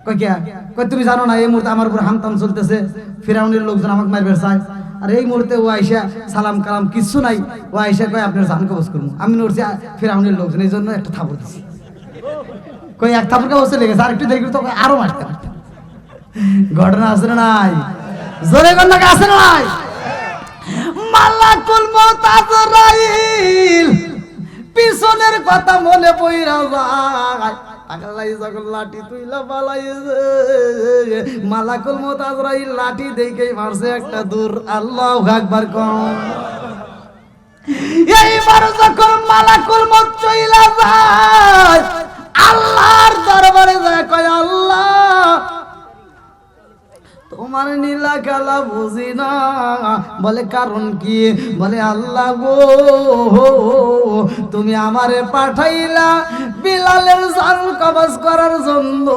কই কে? কই তুমি জানো না এই মুহূর্তে আমার উপর হামতাম চলতেছে, ফিরাউনের লোকজন আমাকে মারবে চায়, আর এই মুহূর্তে ও আইসা সালাম কালাম কিচ্ছু নাই, ও আইসা কয় আপনার জান কবজ করবো। আমি নড়ছি ফিরাউনের লোকজন, এই জন্য একটা থাপড় দিছি। কই এক থাপড় কবজ লেগেছে, আর একটু দেরি করে তোকে আরো মারতে পারতাম। ঘটনা আছে না নাই? জোরে কন্যা আছে না নাই? মালাকুল মউত আজরাইল পিছনের কথা মনে পইরা যায়, আগালাই যখন লাঠি তুইলা পালাইছে, মালাকুল মউত আজরাইল লাঠি দেখেই মারছে একটা দূর। আল্লাহু আকবার কোন। এইবার যখন মালাকুল মউত চইলা যায়, আল্লাহর দরবারে যায়, কয় আল্লাহ তোমার নীলা খেলা বুঝি না। বলে কারণ কি? বলে আল্লাহ গো তুমি আমারে পাঠাইলা বিলালের জান কবজ করার জন্য,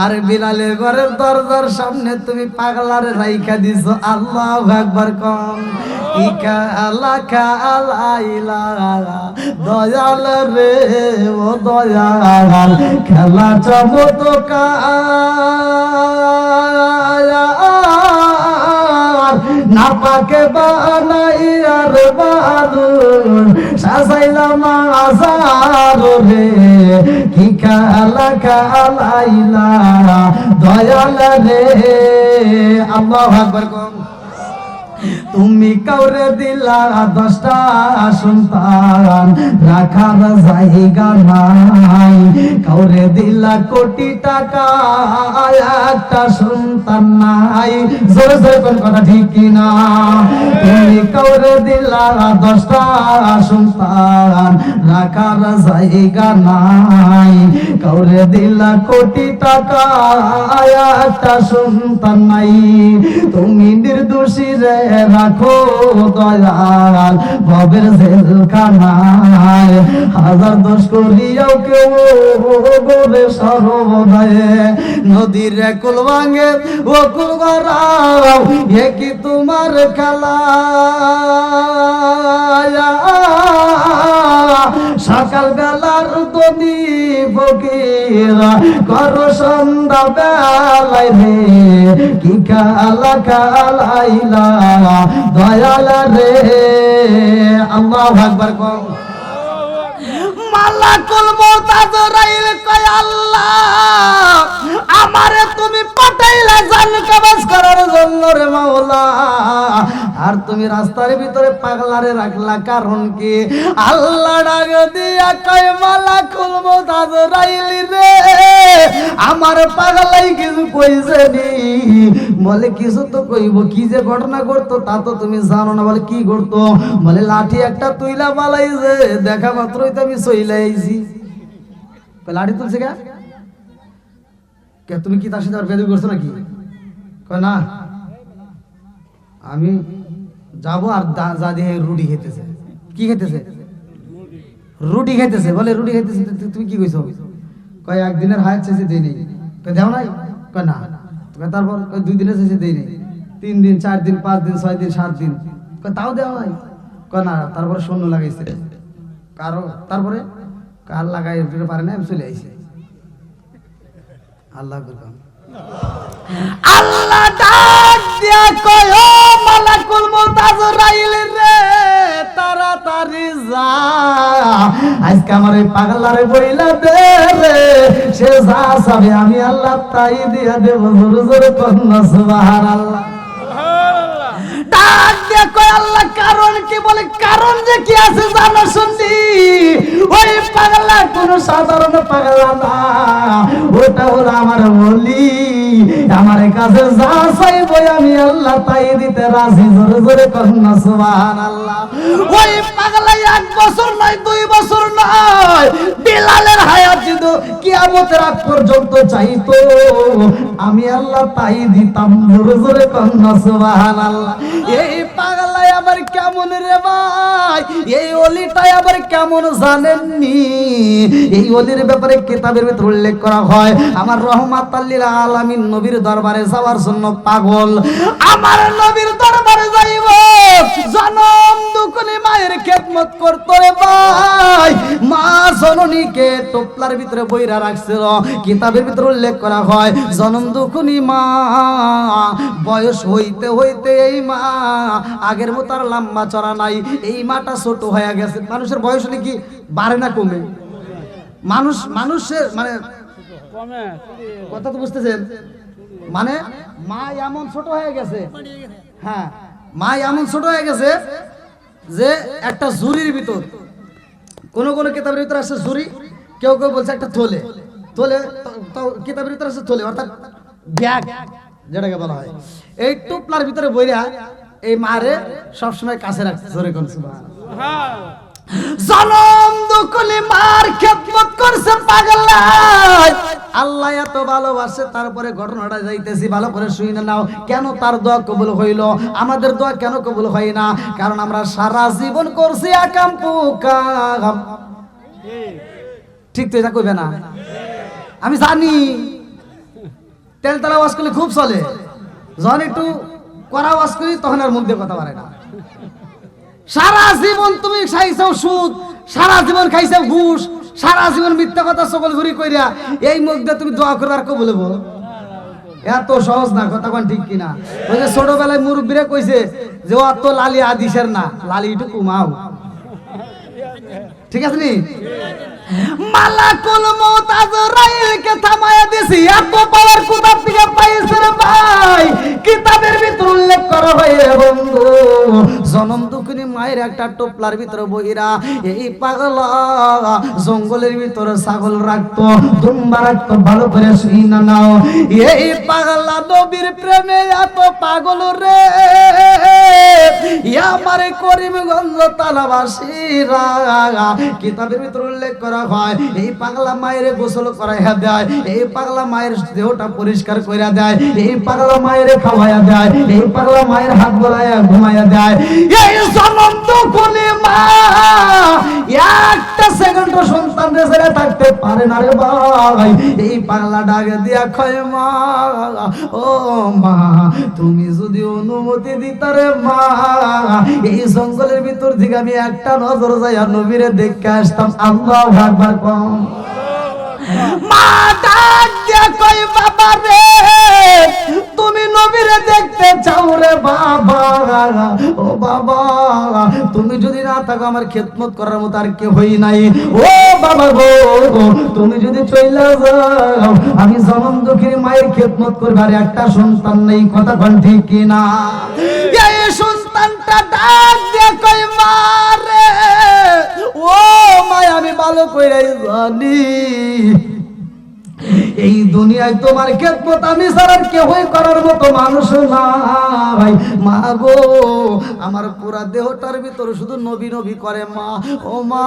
আর বিলালের ঘরের দরজার সামনে তুমি পাগলারে রাইখা দিছো। আল্লাহু আকবার কোন। কি কালা কালাইলা দয়াল রে ও দয়াল, খেলা চমৎকার না পাকে বানাই আর বাদুর সাজাইলাম আজার রে। কি কালা কালাইলা দয়াল রে। আল্লাহু আকবার কোন। তুমি কাউরে দিলা 10টা সন্তান, রাখার জায়গা নাই। কাউরে দিলা কোটি টাকা, একটা সন্তান নাই। জোরে জোরে কোন কথা ঠিক কিনা? তুমি কাউরে দিলা 10টা সন্তান, রাখার জায়গা নাই। কাউরে দিলা কোটি টাকা, একটা সন্তান নাই। তুমি নির্দোষী রে রাখো দয়াল ভবের জেলখানায়, হাজার দোষ করিয়াও কেউ গোরে সর্বদায়। নদীর কুল ভাঙে ও কুল গড়াও, এ কি তোমার খেলা? সকাল বেলার দনি ফকিরা করো সন্ধ্যা বেলায় রে। কি কালা কালাইলা দয়াল রে। আল্লাহু আকবার কোন। মালাকুল মউত আজরাইল কয় আল্লাহ আমারে তুমি পাঠাইলা জান কবজ করার জন্য রে মাওলা, আর তুমি রাস্তার ভিতরে পাগলারে রাখলা কারণ কি? আল্লাহ ডাক দিয়া কয় মালাকুল মউত আজরাইল রে আমার পাগলাই কিছু কইছে নি? বলে কিছু তো কইব, কি যে ঘটনা ঘটতো তা তো তুমি জানো না। বলে কি ঘটতো? বলে লাঠি একটা তুইলা পালাইছে, দেখা মাত্রই তো আমি চইলা আইছি। লাঠি তুলছে কে? তুমি কি তার সাথে আর বেদবি করছো নাকি? কয় না, আমি যাবো আর যা দিয়ে রুটি খেতেছে। কি খেতেছে? রুটি খাইতেছে। বলে রুটি খাইতেছে, তুমি কি কইছো? কয় একদিনের হায়াত শেষে দেই নেই। কয় দেও নাই? কয় না। তারপর 2 দিনের শেষে দেই নেই, 3 দিন 4 দিন 5 দিন 6 দিন 7 দিন। কয় তাও দেওয়া নাই? কয় না। তারপরে শূন্য লাগাইছে কারো, তারপরে কার লাগাই পারে না, আমি চলে আইছি। আল্লাহ আল্লাহ ডাক দিয়া কয় ও মালাকুল মউত আজরাইল রে তাড়াতাড়ি যা, আজকে আমার এই পাগলারে বইলা দে রে, সে যা চাবে আমি আল্লাহ তাই দিয়া দেব। জোরে জোরে কন্যা সুবহানাল্লাহ। ডাক দিয়ে কয় আল্লাহ কারণ কি? বলে কারণ যে কি আছে জানো শুনছি? ওই পাগলা কোন সাধারণ পাগলা না, ওটা হলো আমার ওলি। আমার কাছে যা চাইবো আমি আল্লাহ তাই দিতে রাজি। জোরে জোরে কন্যা সুবহানাল্লাহ। ওই পাগলা 1 বছর নয় 2 বছর নয়, বিলালের হায়াত যদি কিয়ামতের আগ পর্যন্ত চাইতো আমি আল্লাহ তাই দিতাম। জোরে জোরে কন্যা সুবহানাল্লাহ। এই পাগলাই আবার কেমন রে ভাই? এই ওলিটাই আবার কেমন জানেননি? এই ওলির ব্যাপারে কিতাবের ভিতর উল্লেখ করা হয়, আমার রহমাতাল লিল আলামিন নবীর দরবারে যাওয়ার জন্য পাগল। আমার নবীর দরবারে যাইব, জনম দুকুনি মায়ের খেদমত করত রে ভাই। মা জননীকে টোপলার ভিতরে বইরা রাখছিল। কিতাবের ভিতরে উল্লেখ করা হয়, জনম দুকুনি মা বয়স হইতে হইতে এই মা আগের মতো আর লম্বা চড়া নাই, এই মাটা ছোট হয়ে গেছে। মানুষের বয়স হলে কি বাড়ে না কমে? মানুষের মানে
কমে
কথা তো বুঝতেছেন? মানে মা এমন ছোট হয়ে গেছে, হ্যাঁ মা এমন ছোট হয়ে গেছে যে একটা ঝুড়ির ভিতর, কোন কোন কিতাবের ভিতর আছে ঝুড়ি, কেউ কেউ বলছে একটা থলে, থলে কিতাবের ভিতর আছে থলে, অর্থাৎ ব্যাগ যেটাকে বলা হয়। এই টুপলার ভিতরে বইরা এই মারে সবসময় কাছে রাখছে। জোরে কোন সুবহানাল্লাহ।
হ্যাঁ
জনম দুকুলি মার খেদমত করছে পাগলা। আল্লাহ এত ভালোবাসে, তারপরে ঘটনাটা যাইতেছি ভালো করে শুনে নাও। কেন তার দোয়া কবুল হইল, আমাদের দোয়া কেন কবুল হয় না? কারণ আমরা সারা জীবন করছি আকাম কুকাম। ঠিক তো এটা কইবে না? আমি জানি তেলতলা ওয়াজ করলে খুব চলে, যখন একটু কড়া ওয়াজ করি তখন আর মুখ দিয়ে কথা পারে না। সারা জীবন তুমি খাইছো সুদ, সারা জীবন খাইছো ঘুষ, সারা জীবন মিথ্যা কথা সকল ঘুরি কইরা এই মুখ দিয়ে তুমি দোয়া করবার কো বলবো? এত সহজ না, কথা কোন ঠিক কিনা? ওই যে ছোটবেলায় মুরব্বীরা কইছে যে ও তো লালি আদিশের না, লালি একটু কমাও। ঠিক আছে নি? মালাকুল মউত আজরাইলকে থামায়া দিছি, এত পাওয়ার কোথা থেকে পাইছে রে ভাই? কিতাবের ভিতর উল্লেখ করা হয় রে বন্ধু, জনম দুঃখিনী মায়ের একটা টোপলার ভিতরে বইরা এই পাগলা জঙ্গলের ভিতরে ছাগল রাখতো, দুম্বা রাখতো। ভালো করে শুইনা নাও, এই পাগলা নবীর প্রেমে এত পাগল রে, আমার করিমগঞ্জ তালাবাসীরা। কিতাবের ভিতর উল্লেখ করা হয় এই পাগলা মায়ের গোসল করাইয়া দেয়, এই পাগলা মায়ের দেহটা পরিষ্কার কইরা দেয়, এই পাগলা মায়ের খাওয়াইয়া দেয়, এই পাগলা মায়ের হাত গলাইয়া ঘুমাইয়া দেয়। এই জনম দুঃখিনী মা একটা সেকেন্ড সন্তান ছেড়ে থাকতে পারে না রে ভাই। এই পাগলা ডাকে দিয়া কয় মা, ও মা তুমি যদি অনুমতি দিতা রে মা, এই জঙ্গলের ভিতর থেকে আমি একটা নজর যাইয়া নবীরে দেখে আসতাম। আল্লাহু আকবার কম। মা ডাক দিয়া কই বাবা রে, তুমি নবীরে দেখতে চাও রে বাবা? ও বাবা তুমি যদি না থাকো আমার খেদমত করার মতো আর কেউ হই নাই। ও বাবা গো তুমি যদি চইলা যাও, আমি জনম দুঃখিনী মায়ের খেদমত করবার একটা সন্তান নেই। কথা কোন ঠিক কিনা? এই সন্তানটা ডাক দিয়ে কই মা রে, ও মা আমি ভালো কইরাই জানি এই দুনিয়ায় তোমার খেদমত আমি ছাড়া কেউই করার মতো মানুষ নাই। মা গো আমার পুরা দেহটার ভিতরে শুধু নবী নবী করে মা। ও মা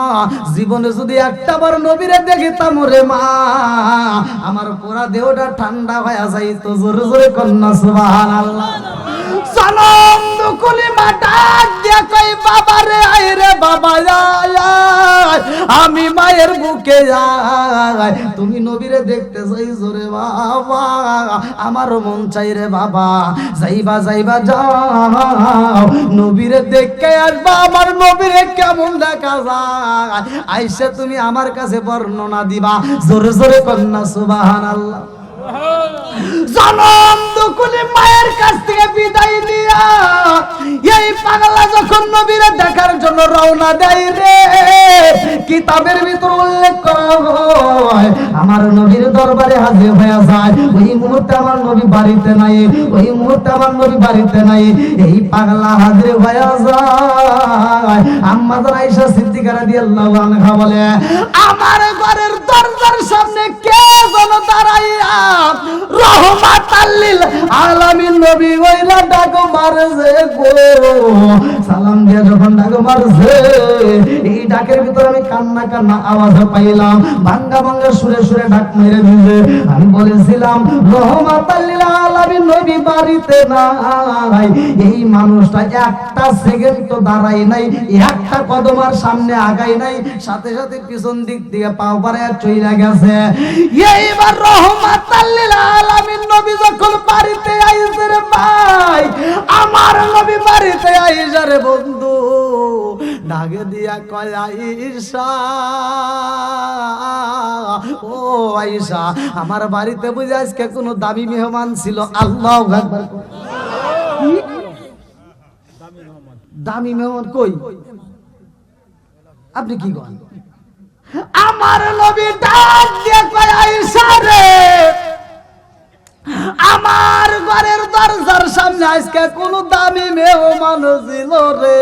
জীবনে যদি একটা বার নবীরে দেখিতাম রে মা, আমার পুরা দেহটা ঠান্ডা হয়ে যাইতো। জোরে জোরে কন্যা সুবহানাল্লাহ। জনম দুঃখিনী মা ডাক দিয়া কই বাবা রে, আয় রে বাবা আয়, আমি মায়ের বুকে যাই। তুমি নবীরে দেখতে চাই জোরে বাবা, আমারও মন চাই রে বাবা। যাইবা যাইবা যাও, নবীরে দেখে আসবা। আমার নবীরে কেমন দেখা যায় আইসা তুমি আমার কাছে বর্ণনা দিবা। জোরে জোরে কন্যা সুবহানাল্লাহ। জনম দুঃখিনী মায়ের কাছ থেকে বিদায় নিয়া এই পাগলা যখন নবীরে দেখার জন্য রওনা দেয় রে, কিতাব যায়, ওই মুহূর্তে আমার নবী বাড়িতে নাই, ওই মুহূর্তে আমার নবী বাড়িতে নাই। এই পাগলা হাজির হয়ে যায়। আম্মা জান আয়েশা সিদ্দিকা রাদিয়াল্লাহু আনহা বলে, আমার ঘরের দরজার সামনে কে যেন দাঁড়াইয়া রহমাতাল লিল আলামিন নবী ওইলা ডাক মারছে গো। সালাম দিয়ে যখন ডাক মারছে, এই ডাকের ভিতরে আমি কান্না কান্না আওয়াজ পাইলাম, ভাঙ্গা ভাঙ্গা সুরে সুরে ডাক মেরে দিছে। আমি বলেছিলাম রহমাতাল লিল আলামিন নবী বাড়িতে নাই। এই মানুষটা একটা সেকেন্ড তো দাঁড়াই নাই, একটা কদম আর সামনে আগাই নাই, সাথে সাথে পিছন দিক থেকে পাও পারে চইলা গেছে। এইবার রহমাতাল লিল আলামিন নবী যখন বাড়িতে আইছে রে ভাই, আমার নবী বাড়িতে আইসা রে বন্ধু ডাকে দিয়া কয় আয়েশা, ও আয়েশা, আমার বাড়িতে বুঝে আজকে কোনো দামি মেহমান ছিল। আল্লাহু আকবার। দামি মেহমান কই? আপনি কি করেন? আমার নবী ডাক দিয়ে কয় আয়েশা রে, আমার ঘরের দরজার সামনে আজকে কোন দামি মেহমান ছিল রে।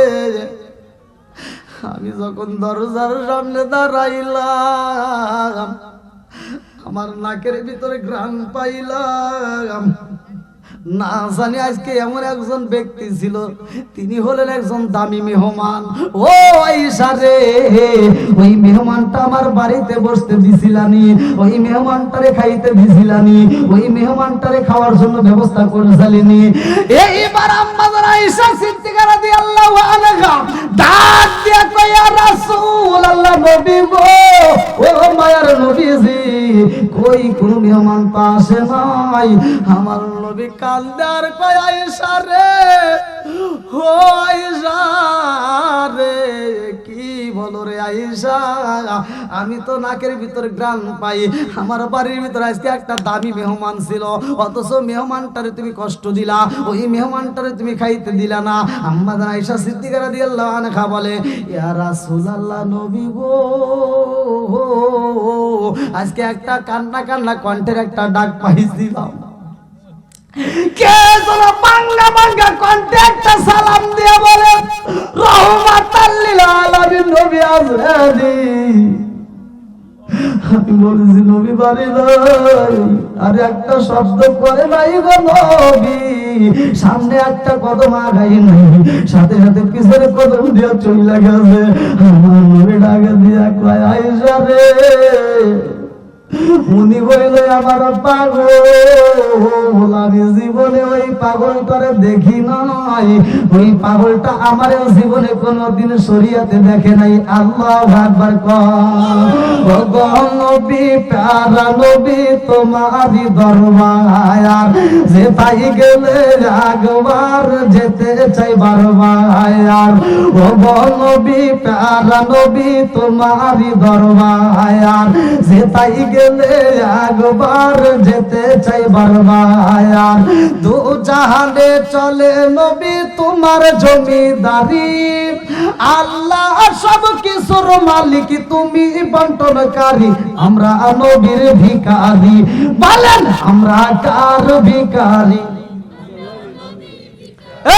আমি যখন দরজার সামনে দাঁড়াইলাম, আমার নাকের ভিতরে ঘ্রাণ পাইলাম। না জানি আজকে এমন একজন ব্যক্তি ছিল, তিনি হলেন একজন দামি মেহমান। ও আয়েশা রে, ওই মেহমানটা আমার বাড়িতে বসতে দিছিলানি, ওই মেহমানটারে খাইতে দিছিলানি, ওই মেহমানটারে খাওয়ার জন্য ব্যবস্থা করেছিলেনি। এইবার আম্মা জান আয়েশা সিদ্দিকা রাদিয়াল্লাহু আনহা ডাক দিয়া কয়, ইয়া রাসূলুল্লাহ, নবী গো, ও মায়ার নবীজি, কই কোন মেহমান তো আসে নাই। আমার নবী কান্দার কয় আয়েশা রে, ও আয়েশা রে, কি বলো রে আয়েশা, আমি তো নাকের ভিতরে ঘ্রাণ পাই, আমার বাড়ির ভিতরে আজকে একটা দামি মেহমান ছিল, অথচ মেহমানটারে তুমি কষ্ট দিলা, ওই মেহমানটারে তুমি খাইতে দিলা না। আম্মা জান আয়েশা সিদ্দিকা রাদিয়াল্লাহু আনহা বলে, ইয়া রাসূলুল্লাহ, নবী গো, আজকে একটা কান্না কান্না কণ্ঠের একটা ডাক পাইছিলাম। কে যেন বাংলা বাংলা কণ্ঠে একটা সালাম দিয়ে বলে, রহমাতাল লিল আলামিন নবী আজরাদি। আমি বলেছি নবী বাড়ি নাই, আর একটা শব্দ করে নাই গো নবী, সামনে একটা কদম আগাই নাই, সাথে সাথে পিছনে কদম দিয়া চইলা গেছে। আমার নবী ডাকে দিয়া কয় আয়েশা রে, উনি বললে আমার পাগল, আমি জীবনে ওই পাগলটারে দেখি নাই, ওই পাগলটা আমার জীবনে কোনদিন শরীয়তে দেখে নাই। আল্লাহু আকবার। ও নবী, প্যারা নবী, তোমারই দরবার যেতাই গেলে একবার যেতে চাই বারবার। ও নবী, প্যারা নবী, তোমারই দরবার যেতাই গেলে একবার যেতে চাই বারবার। দু জাহানে চলে নবী তোমার জমিদারি, আল্লাহ সব কিছুর মালিক, তুমি বন্টনকারী, আমরা নবীর ভিখারি। বলেন আমরা কার ভিখারি?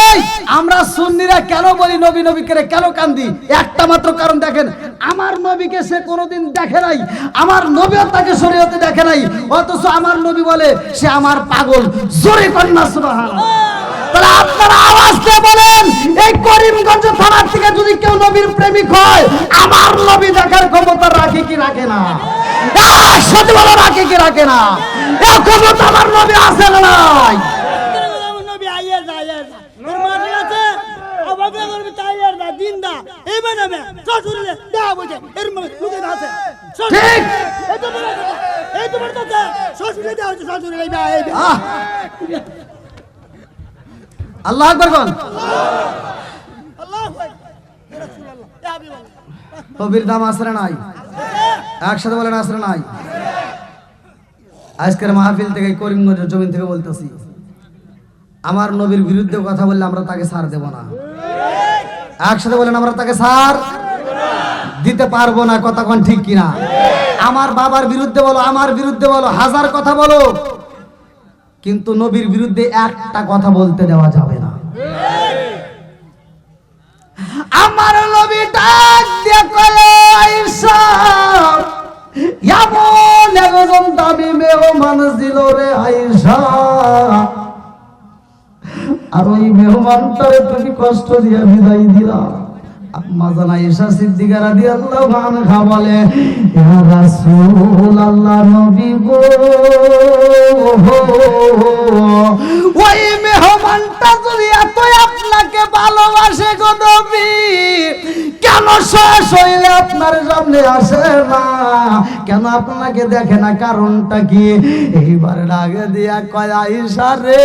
এই আমরা সুন্নিরা কেন বলি নবী নবী করে কেন কান্দি? একটা মাত্র কারণ দেখেন, আমার নবীকে সে কোনোদিন দেখে নাই, আমার নবীও তাকে শরীয়তে দেখে নাই, অথচ আমার নবী বলে সে আমার পাগল। জোরে কন্যা সুবহানাল্লাহ। তাহলে আপনারা আওয়াজ দিয়ে বলেন, এই করিমগঞ্জ থানার থেকে যদি কেউ নবীর প্রেমিক হয়, আমার নবী দেখার ক্ষমতা রাখে কি রাখে না? সত্যি বলো, রাখে কি রাখে না? এই ক্ষমতা আমার নবী আছে না নাই? আল্লাহু আকবার বল। নবীর দাম আসরে নাই, একসাথে বলেন আসরে নাই। আজকের মাহফিল থেকে করিমগঞ্জের জমিন থেকে বলতেছি, আমার নবীর বিরুদ্ধে কথা বললে আমরা তাকে ছাড় দেব না। একসাথে বলেন, আমরা তাকে ছাড় দিতে পারবো না। কথা কোন ঠিক কিনা? আমার বাবার বিরুদ্ধে বলো, আমার বিরুদ্ধে বলো, হাজার কথা বলো, কিন্তু নবীর বিরুদ্ধে একটা কথা বলতে দেওয়া যাবে না। আমার নবী ডাক দিয়ে কয় আয়েশা, এমন একজন দামি মেহমান ছিল রে আয়েশা, আর ওই মেহমানটারে তুমি কষ্ট দিয়ে বিদায় দিলা। আম্মা জান আয়েশা সিদ্দিকা রাদিয়াল্লাহু আনহা বলে, ইয়া রাসূলুল্লাহ, নবী গো, ওই মেহমানটা যদি এত আপনাকে ভালোবাসে গো নবী, কেন শেষ হইলে আপনার সামনে আসে না, কেন আপনাকে দেখে না, কারণটা কি? এইবার ডাকে দিয়া কয় আয়েশা রে,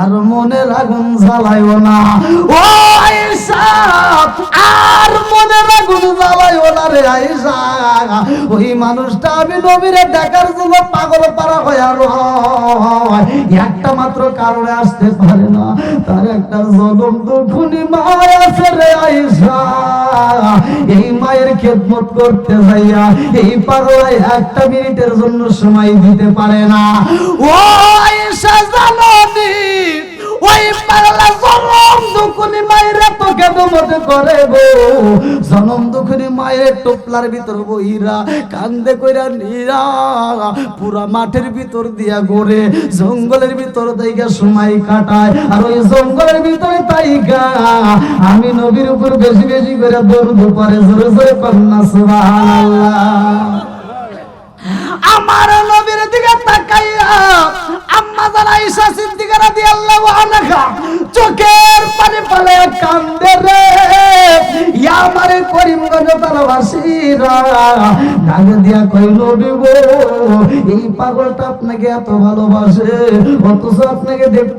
আর মনের আগুন জ্বালাইও না ও আয়েশা, আর মনের আগুন জ্বালাইও না রে আয়েশা। ওই মানুষটা আমি নবীরে দেখার জন্য পাগল পারা হয়ে রয়, একটা মাত্র কারণে আসতে পারে না, তার একটা জনম দুঃখুনি মা আছে রে আয়েশা। এই মায়ের খেদমত করতে যাইয়া এই পাগলাই একটা মিনিটের জন্য সময় দিতে পারে না। ও আয়েশা জানি ওই পাগলা জনম দুঃখুনি মায়ের এত খেদমত করে গো, জনম দুঃখুনি মায়ের টোপলার ভিতর বইরা কান্দে কইরা নিরা পুরা মাঠের ভিতর দিয়া ঘুরে জঙ্গলের ভিতর তাইগা সময় কাটায়। আর ওই জঙ্গলের ভিতরে তাইগা আমি নবীর উপর বেশি বেশি করে দরুদ পড়ে, জোরে জোরে কন্যা সুবহানাল্লাহ। আমার নবীর দিকে তাকাইয়া আম্মা জান আয়েশা সিদ্দিকা রাদিয়াল্লাহু আনহা চোখের পানি ফেলে কান্দে রে। ইয়া আমারে করিমগঞ্জ তালাবাসীরা ডাক দিয়া কই, নবী গো, এই পাগলটা আপনাকে এত ভালোবাসে, অথচ আপনাকে দেখতে